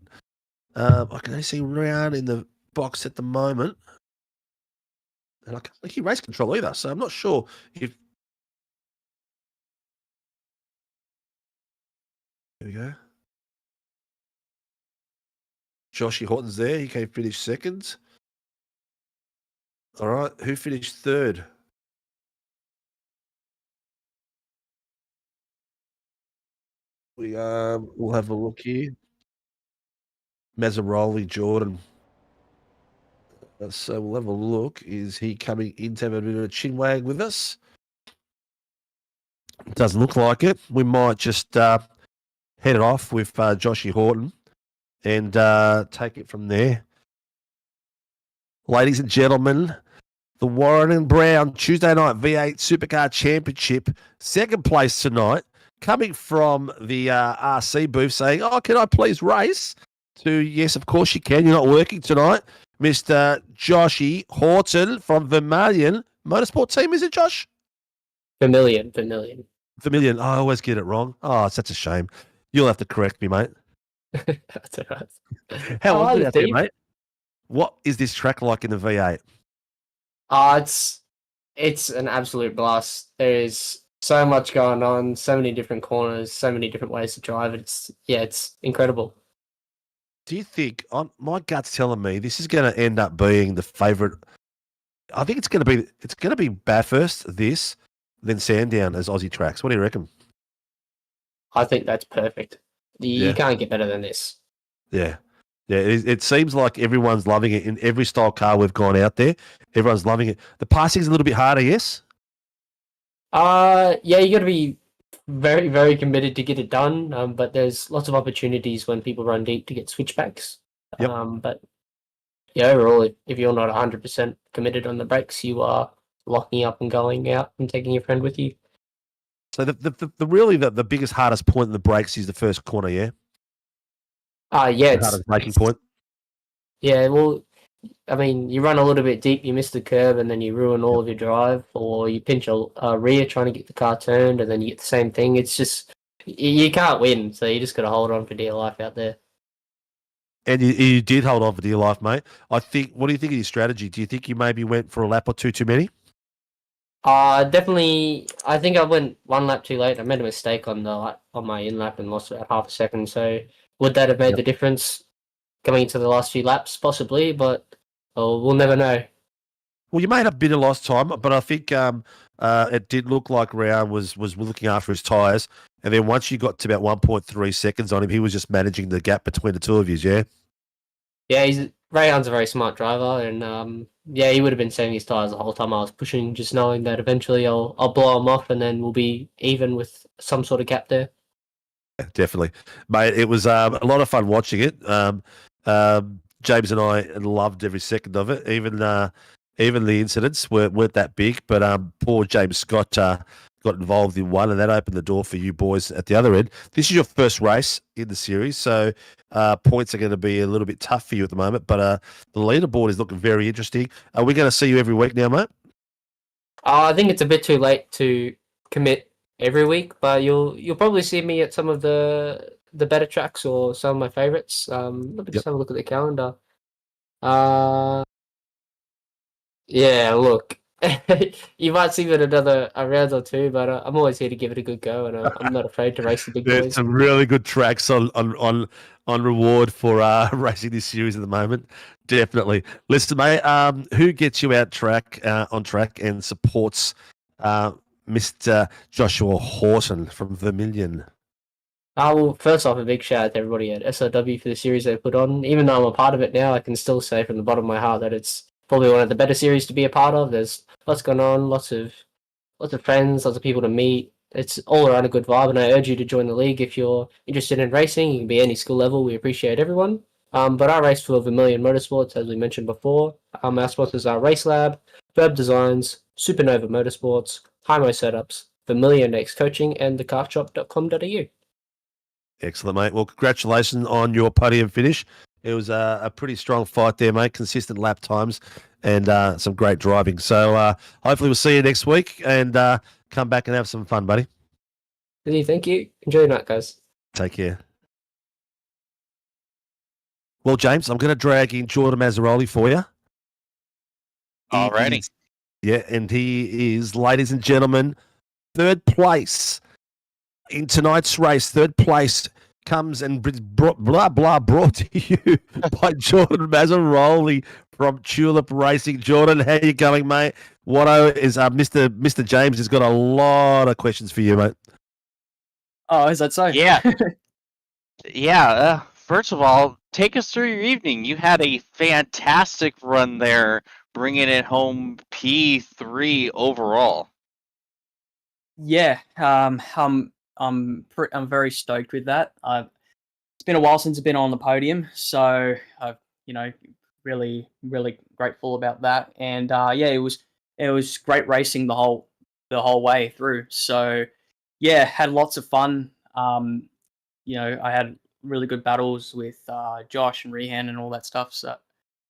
[SPEAKER 2] I can only see Ryan in the box at the moment. And I can't hear Race Control either, so I'm not sure if... Here we go. Joshy Horton's there. He came finish second. All right. Who finished third? We'll have a look here. Mazzaroli, Jordan. So we'll have a look. Is he coming in to have a bit of a chinwag with us? Doesn't look like it. We might just head it off with Joshy Horton and take it from there. Ladies and gentlemen, the Warren and Brown Tuesday night V8 Supercar Championship, second place tonight, coming from the RC booth saying, "Oh, can I please race?" To, yes, of course you can. You're not working tonight. Mr. Joshy Horton from Vermilion Motorsport Team, is it, Josh?
[SPEAKER 4] Vermilion.
[SPEAKER 2] Vermilion. I always get it wrong. Oh, it's such a shame. You'll have to correct me, mate.
[SPEAKER 4] That's all right.
[SPEAKER 2] How was it out there, mate? What is this track like in the V8?
[SPEAKER 4] It's an absolute blast. There is so much going on, so many different corners, so many different ways to drive it. It's incredible.
[SPEAKER 2] Do you think, my gut's telling me this is going to end up being the favourite? I think it's going to be Bathurst, then Sandown as Aussie tracks. What do you reckon?
[SPEAKER 4] I think that's perfect. You can't get better than this.
[SPEAKER 2] Yeah. Yeah, it seems like everyone's loving it in every style car we've gone out there. Everyone's loving it. The passing's a little bit harder, yes?
[SPEAKER 4] Yeah, you got to be very, very committed to get it done. But there's lots of opportunities when people run deep to get switchbacks.
[SPEAKER 2] Yep.
[SPEAKER 4] But yeah, overall, if you're not 100% committed on the brakes, you are locking up and going out and taking your friend with you.
[SPEAKER 2] So the biggest, hardest point in the brakes is the first corner, yeah?
[SPEAKER 4] Yeah,
[SPEAKER 2] The hardest braking point.
[SPEAKER 4] Yeah, well, I mean, you run a little bit deep, you miss the curb, and then you ruin all of your drive, or you pinch a rear trying to get the car turned, and then you get the same thing. It's just, you can't win, so you just got to hold on for dear life out there.
[SPEAKER 2] And you did hold on for dear life, mate. What do you think of your strategy? Do you think you maybe went for a lap or two too many?
[SPEAKER 4] Definitely, I think I went one lap too late. I made a mistake on my in lap and lost about half a second, so would that have made the difference coming into the last few laps? Possibly, but we'll never know.
[SPEAKER 2] Well, you made up a bit of lost time, but I think it did look like Round was looking after his tyres, and then once you got to about 1.3 seconds on him, he was just managing the gap between the two of you, yeah?
[SPEAKER 4] Yeah, Rayhan's a very smart driver, and yeah, he would have been saving his tyres the whole time I was pushing, just knowing that eventually I'll blow him off, and then we'll be even with some sort of gap there.
[SPEAKER 2] Yeah, definitely, mate. It was a lot of fun watching it. James and I loved every second of it. Even the incidents weren't that big, but poor James Scott got involved in one, and that opened the door for you boys at the other end. This is your first race in the series, so points are going to be a little bit tough for you at the moment, but the leaderboard is looking very interesting. Are we going to see you every week now, mate?
[SPEAKER 4] I think it's a bit too late to commit every week, but you'll probably see me at some of the better tracks or some of my favourites. Let me just have a look at the calendar. Yeah, look, you might see me in a round or two, but I'm always here to give it a good go, and I'm not afraid to race the big
[SPEAKER 2] There's
[SPEAKER 4] boys.
[SPEAKER 2] some really good tracks on reward for racing this series at the moment. Definitely. Listen, mate, who gets you out on track and supports Mr. Joshua Horton from Vermilion?
[SPEAKER 4] Well, first off, a big shout out to everybody at SRW for the series they put on. Even though I'm a part of it now, I can still say from the bottom of my heart that it's probably one of the better series to be a part of. There's lots going on, lots of friends, lots of people to meet. It's all around a good vibe, and I urge you to join the league if you're interested in racing. You can be any skill level. We appreciate everyone. But I race for Vermilion Motorsports, as we mentioned before. Our sponsors are Race Lab, Verb Designs, Supernova Motorsports, Hymo Setups, Vermilion X Coaching, and thecarshop.com.au.
[SPEAKER 2] Excellent, mate. Well, congratulations on your podium finish. It was a pretty strong fight there, mate. Consistent lap times and some great driving. So hopefully we'll see you next week and come back and have some fun, buddy.
[SPEAKER 4] Thank you. Enjoy your night, guys.
[SPEAKER 2] Take care. Well, James, I'm going to drag in Jordan Mazzaroli for you.
[SPEAKER 3] Alrighty.
[SPEAKER 2] Yeah, and he is, ladies and gentlemen, third place in tonight's race. Third place comes and brought to you by Jordan Mazzaroli from Tulip Racing. Jordan, how you going, mate? Watto is Mr. James has got a lot of questions for you, mate.
[SPEAKER 5] Oh, is that so?
[SPEAKER 3] Yeah. Yeah. First of all, take us through your evening. You had a fantastic run there, bringing it home P3 overall.
[SPEAKER 5] Yeah. I'm very stoked with that. It's been a while since I've been on the podium, so I've really grateful about that. And yeah, it was great racing the whole way through. So yeah, had lots of fun. I had really good battles with Josh and Rehan and all that stuff. So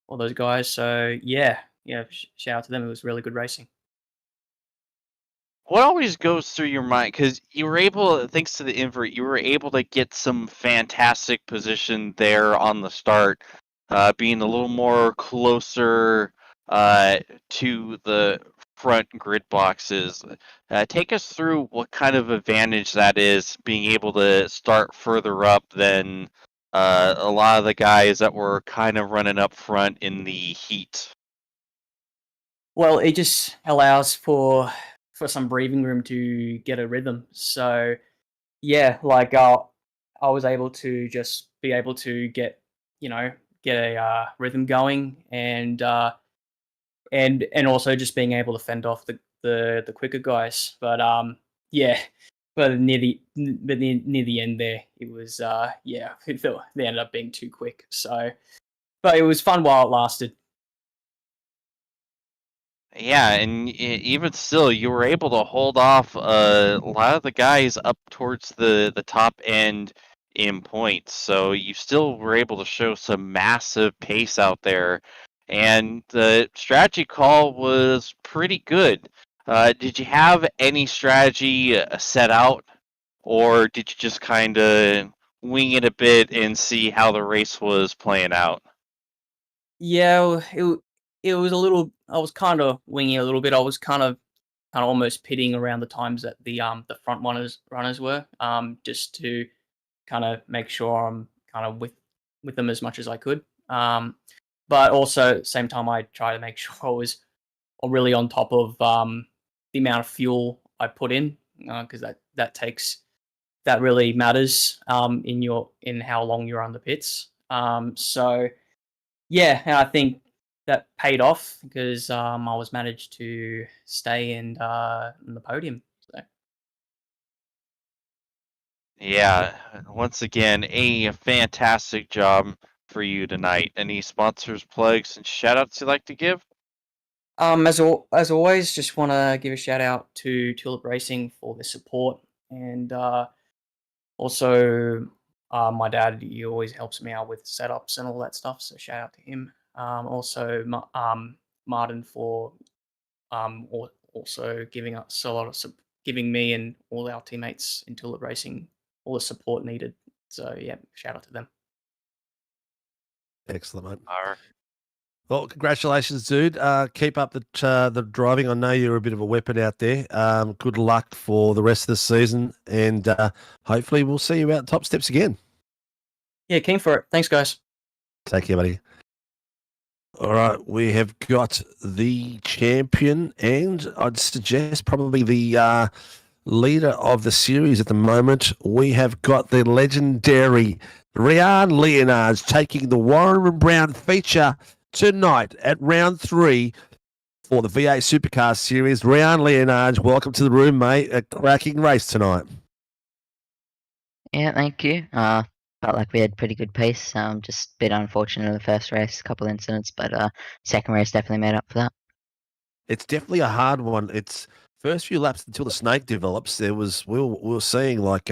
[SPEAKER 5] all those guys. So yeah, shout out to them. It was really good racing.
[SPEAKER 3] What always goes through your mind, because you were able, thanks to the invert, you were able to get some fantastic position there on the start, being a little more closer to the front grid boxes. Take us through what kind of advantage that is, being able to start further up than a lot of the guys that were kind of running up front in the heat.
[SPEAKER 5] Well, it just allows for some breathing room to get a rhythm. So yeah, like I was able to just be able to get a rhythm going, and also just being able to fend off the quicker guys. But yeah, but near the end there, it was they ended up being too quick. So, but it was fun while it lasted.
[SPEAKER 3] Yeah, and even still, you were able to hold off a lot of the guys up towards the top end in points. So you still were able to show some massive pace out there, and the strategy call was pretty good. Did you have any strategy set out, or did you just kind of wing it a bit and see how the race was playing out?
[SPEAKER 5] Yeah, it was a little. I was kind of winging a little bit. I was kind of almost pitting around the times that the front runners were just to kind of make sure I'm kind of with them as much as I could. But also at the same time, I try to make sure I was really on top of the amount of fuel I put in because that really matters in how long you're on the pits. So yeah, and I think that paid off because I was managed to stay in the podium. So.
[SPEAKER 3] Yeah, once again, a fantastic job for you tonight. Any sponsors, plugs, and shout outs you'd like to give?
[SPEAKER 5] As always, just want to give a shout out to Tulip Racing for the support, and also my dad. He always helps me out with setups and all that stuff. So shout out to him. Also, Martin for also giving us a lot of giving me and all our teammates in Tulip Racing all the support needed. So yeah, shout out to them.
[SPEAKER 2] Excellent, mate.
[SPEAKER 3] All right.
[SPEAKER 2] Well, congratulations, dude. Keep up the driving. I know you're a bit of a weapon out there. Good luck for the rest of the season, and hopefully we'll see you out top steps again.
[SPEAKER 5] Yeah, keen for it. Thanks, guys.
[SPEAKER 2] Take care, buddy. All right, we have got the champion, and I'd suggest probably the leader of the series at the moment. We have got the legendary Ryan Leonards taking the Warren and Brown feature tonight at round 3 for the V8 Supercars series. Ryan Leonards, welcome to the room, mate. A cracking race tonight.
[SPEAKER 6] Yeah, thank you. Felt like we had pretty good pace. Just a bit unfortunate in the first race, a couple incidents, but second race definitely made up for that.
[SPEAKER 2] It's definitely a hard one. It's first few laps until the snake develops. There was we were seeing like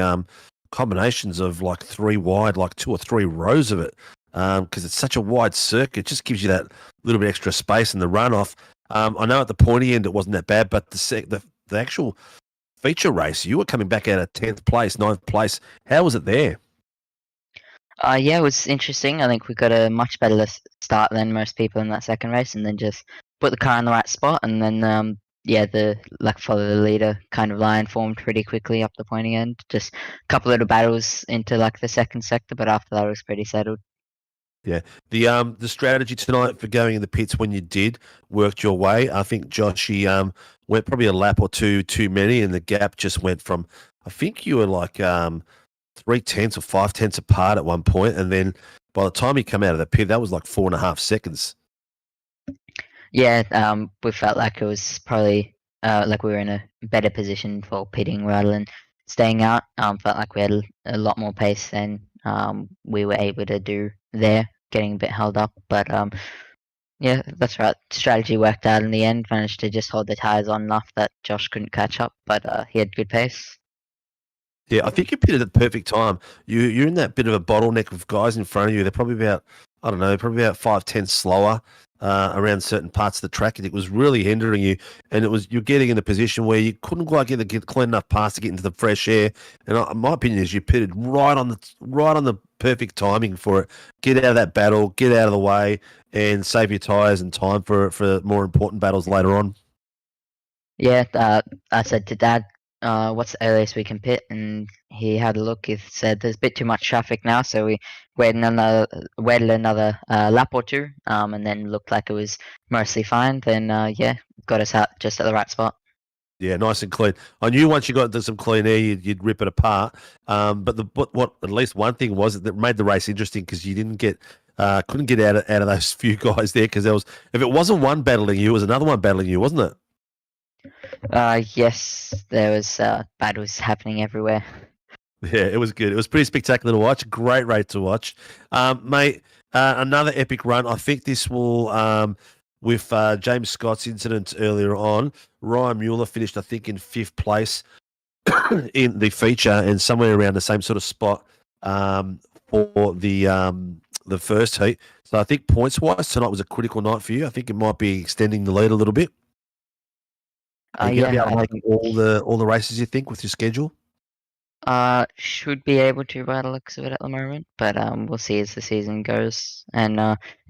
[SPEAKER 2] combinations of like 3 wide, like 2 or 3 rows of it. Because it's such a wide circuit, it just gives you that little bit extra space in the runoff. I know at the pointy end it wasn't that bad, but the actual feature race, you were coming back out of 10th place, 9th place. How was it there?
[SPEAKER 6] Yeah, it was interesting. I think we got a much better start than most people in that second race, and then just put the car in the right spot, and then the follow the leader kind of line formed pretty quickly up the pointy end. Just a couple little battles into like the second sector, but after that it was pretty settled.
[SPEAKER 2] Yeah, the strategy tonight for going in the pits when you did worked your way. I think Joshy went probably a lap or two too many, and the gap just went from, I think you were like 3/10 or 5/10 apart at one point, and then by the time he came out of the pit, that was like 4.5 seconds.
[SPEAKER 6] Yeah, we felt like it was probably like we were in a better position for pitting rather than staying out. Felt like we had a lot more pace than we were able to do there, getting a bit held up. But yeah, that's right. Strategy worked out in the end. Managed to just hold the tires on enough that Josh couldn't catch up, but he had good pace.
[SPEAKER 2] Yeah, I think you pitted at the perfect time. You're in that bit of a bottleneck of guys in front of you. They're probably about, I don't know, probably about 5/10 slower around certain parts of the track, and it was really hindering you. And you're getting in a position where you couldn't quite get clean enough pass to get into the fresh air. And my opinion is you pitted right on the perfect timing for it. Get out of that battle, get out of the way, and save your tires and time for more important battles later on.
[SPEAKER 6] Yeah, I said to Dad, what's the earliest we can pit? And he had a look. He said there's a bit too much traffic now, so we waited another lap or two, and then looked like it was mostly fine. Then yeah, got us out just at the right spot.
[SPEAKER 2] Yeah, nice and clean. I knew once you got into some clean air, you'd rip it apart. But what at least one thing was that made the race interesting because you couldn't get out of those few guys there because if it wasn't one battling you, it was another one battling you, wasn't it?
[SPEAKER 6] Yes, there was battles happening everywhere.
[SPEAKER 2] Yeah, it was good. It was pretty spectacular to watch. Great rate to watch, mate. Another epic run. I think this will, with James Scott's incident earlier on. Ryan Mueller finished, I think, in 5th place in the feature, and somewhere around the same sort of spot for the first heat. So I think points wise, tonight was a critical night for you. I think it might be extending the lead a little bit. Are you going to be able to make all the races, you think, with your schedule?
[SPEAKER 6] Should be able to by the looks of it at the moment, but we'll see as the season goes. And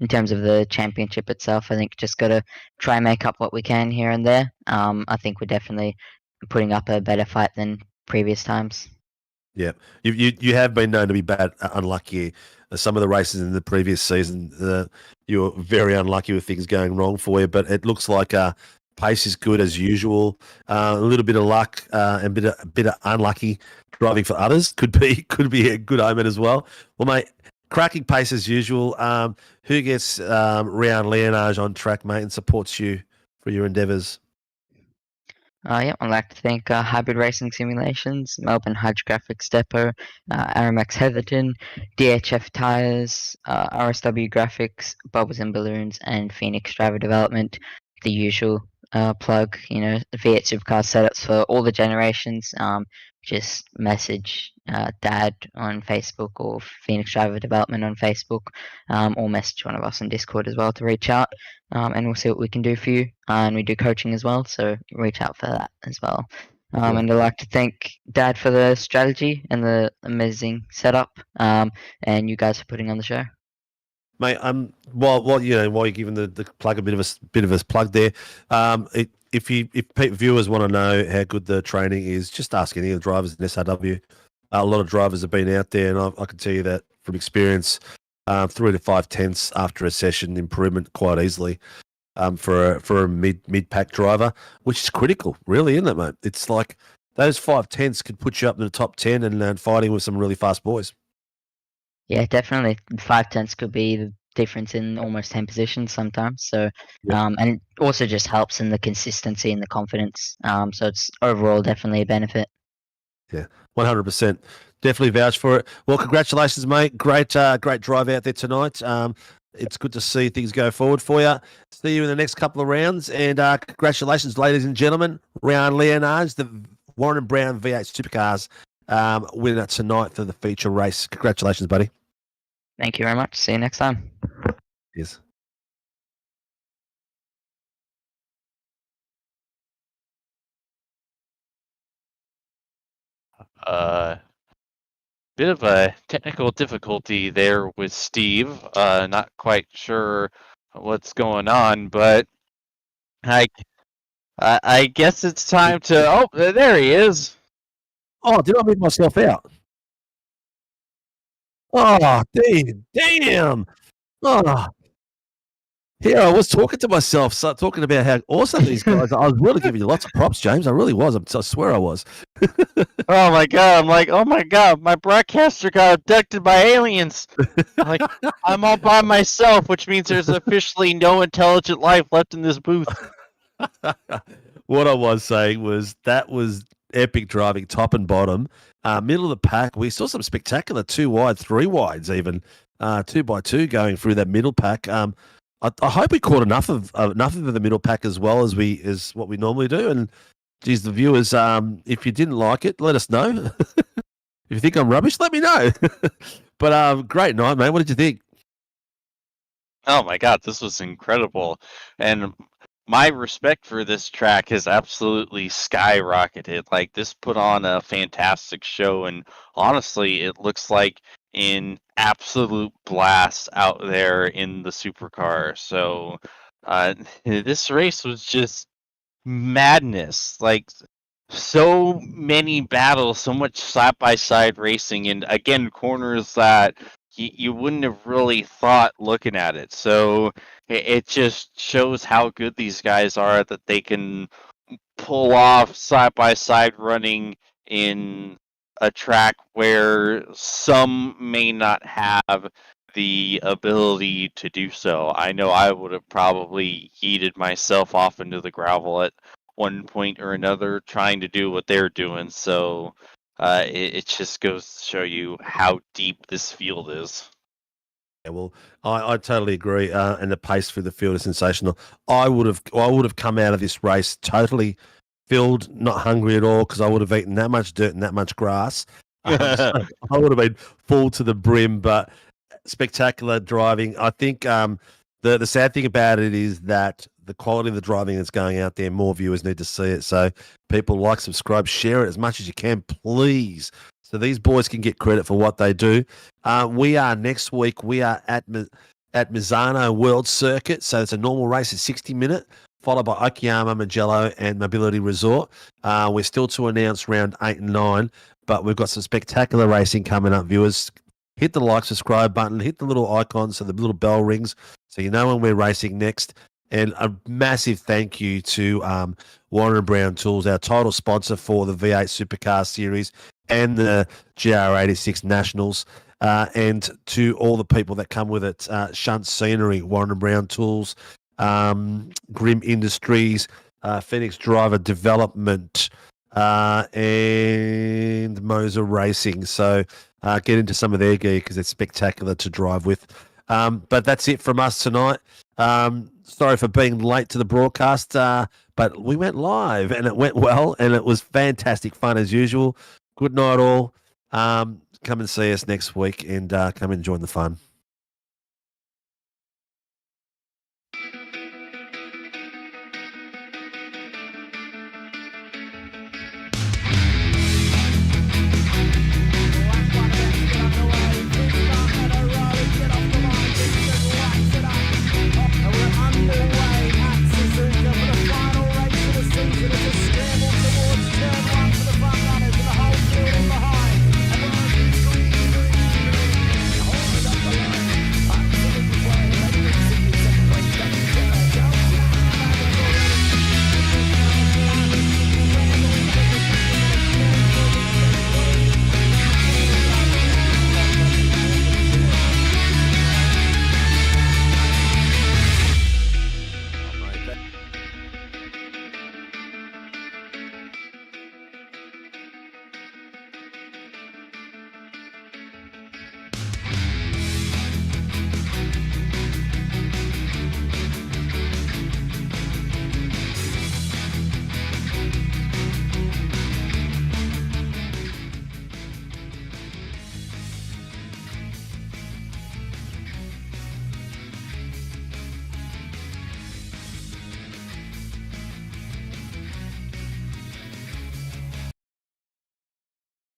[SPEAKER 6] in terms of the championship itself, I think just got to try and make up what we can here and there. I think we're definitely putting up a better fight than previous times.
[SPEAKER 2] Yeah, you have been known to be bad, unlucky. Some of the races in the previous season, you were very unlucky with things going wrong for you. But it looks like pace is good as usual. A little bit of luck and a bit of unlucky driving for others could be a good omen as well. Well, mate, cracking pace as usual. Who gets round Leonage on track, mate, and supports you for your endeavours?
[SPEAKER 6] Yeah, I'd like to thank Hybrid Racing Simulations, Melbourne Hudge Graphics Depot, Aramex Heatherton, DHF Tires, RSW Graphics, Bubbles and Balloons, and Phoenix Driver Development. The usual plug, V8 Supercars setups for all the generations. Just message Dad on Facebook or Phoenix Driver Development on Facebook, or message one of us on Discord as well to reach out. And we'll see what we can do for you. And we do coaching as well, so reach out for that as well. And I'd like to thank Dad for the strategy and the amazing setup, and you guys for putting on the show.
[SPEAKER 2] Mate, while you're giving the plug a bit of a plug there, if viewers want to know how good the training is, just ask any of the drivers in SRW. A lot of drivers have been out there, and I can tell you that from experience, 3 to 5 tenths after a session improvement quite easily for a mid pack driver, which is critical, really, isn't it, mate? It's like those 5 tenths could put you up in the top 10 and fighting with some really fast boys.
[SPEAKER 6] Yeah, definitely. 5 tenths could be the difference in almost 10 positions sometimes. So, and it also just helps in the consistency and the confidence. So it's overall definitely a benefit.
[SPEAKER 2] Yeah, 100%. Definitely vouch for it. Well, congratulations, mate. Great drive out there tonight. It's good to see things go forward for you. See you in the next couple of rounds. And congratulations, ladies and gentlemen. Round Leonage, the Warren Brown V8 Supercars winner tonight for the feature race. Congratulations, buddy.
[SPEAKER 6] Thank you very much. See you next time.
[SPEAKER 2] Yes.
[SPEAKER 3] Bit of a technical difficulty there with Steve. Not quite sure what's going on, but I guess it's time to. Oh, there he is.
[SPEAKER 2] Oh, did I move myself out? Oh, damn. Oh, here I was talking to myself, talking about how awesome these guys are. I was really giving you lots of props, James. I really was. I swear I was.
[SPEAKER 3] Oh my god! I'm like, oh my god! My broadcaster got abducted by aliens. I'm all by myself, which means there's officially no intelligent life left in this booth.
[SPEAKER 2] What I was saying was that was epic driving, top and bottom, middle of the pack. We saw some spectacular 2 wide, 3 wides, even 2x2 going through that middle pack. I hope we caught enough of the middle pack as well as what we normally do. And geez, the viewers, if you didn't like it, let us know. If you think I'm rubbish, let me know. But great night, mate. What did you think?
[SPEAKER 3] Oh my god, this was incredible. And my respect for this track has absolutely skyrocketed. Like, this put on a fantastic show, and honestly, it looks like an absolute blast out there in the supercar. So this race was just madness. Like, so many battles, so much side-by-side racing, and again, corners that you wouldn't have really thought looking at it. So it just shows how good these guys are, that they can pull off side-by-side running in a track where some may not have the ability to do so. I know I would have probably yeeted myself off into the gravel at one point or another trying to do what they're doing. So it just goes to show you how deep this field is.
[SPEAKER 2] Yeah, well, I totally agree, and the pace through the field is sensational. I would have come out of this race totally filled, not hungry at all, because I would have eaten that much dirt and that much grass. So I would have been full to the brim, but spectacular driving. I think the sad thing about it is that the quality of the driving that's going out there, more viewers need to see it. So people like, subscribe, share it as much as you can, please. So these boys can get credit for what they do. We are next week. We are at Misano World Circuit. So it's a normal race, a 60-minute, followed by Okayama, Magello, and Mobility Resort. We're still to announce round 8 and 9, but we've got some spectacular racing coming up, viewers. Hit the like, subscribe button, hit the little icon so the little bell rings so you know when we're racing next. And a massive thank you to Warren Brown Tools, our title sponsor for the V8 Supercars series and the GR86 Nationals, and to all the people that come with it, Shunt Scenery, Warren Brown Tools, Grim Industries, Phoenix Driver Development, and mozaracing. So get into some of their gear because it's spectacular to drive with. But that's it from us tonight. Sorry for being late to the broadcast, but we went live and it went well and it was fantastic fun as usual. Good night all. Come and see us next week and come and join the fun.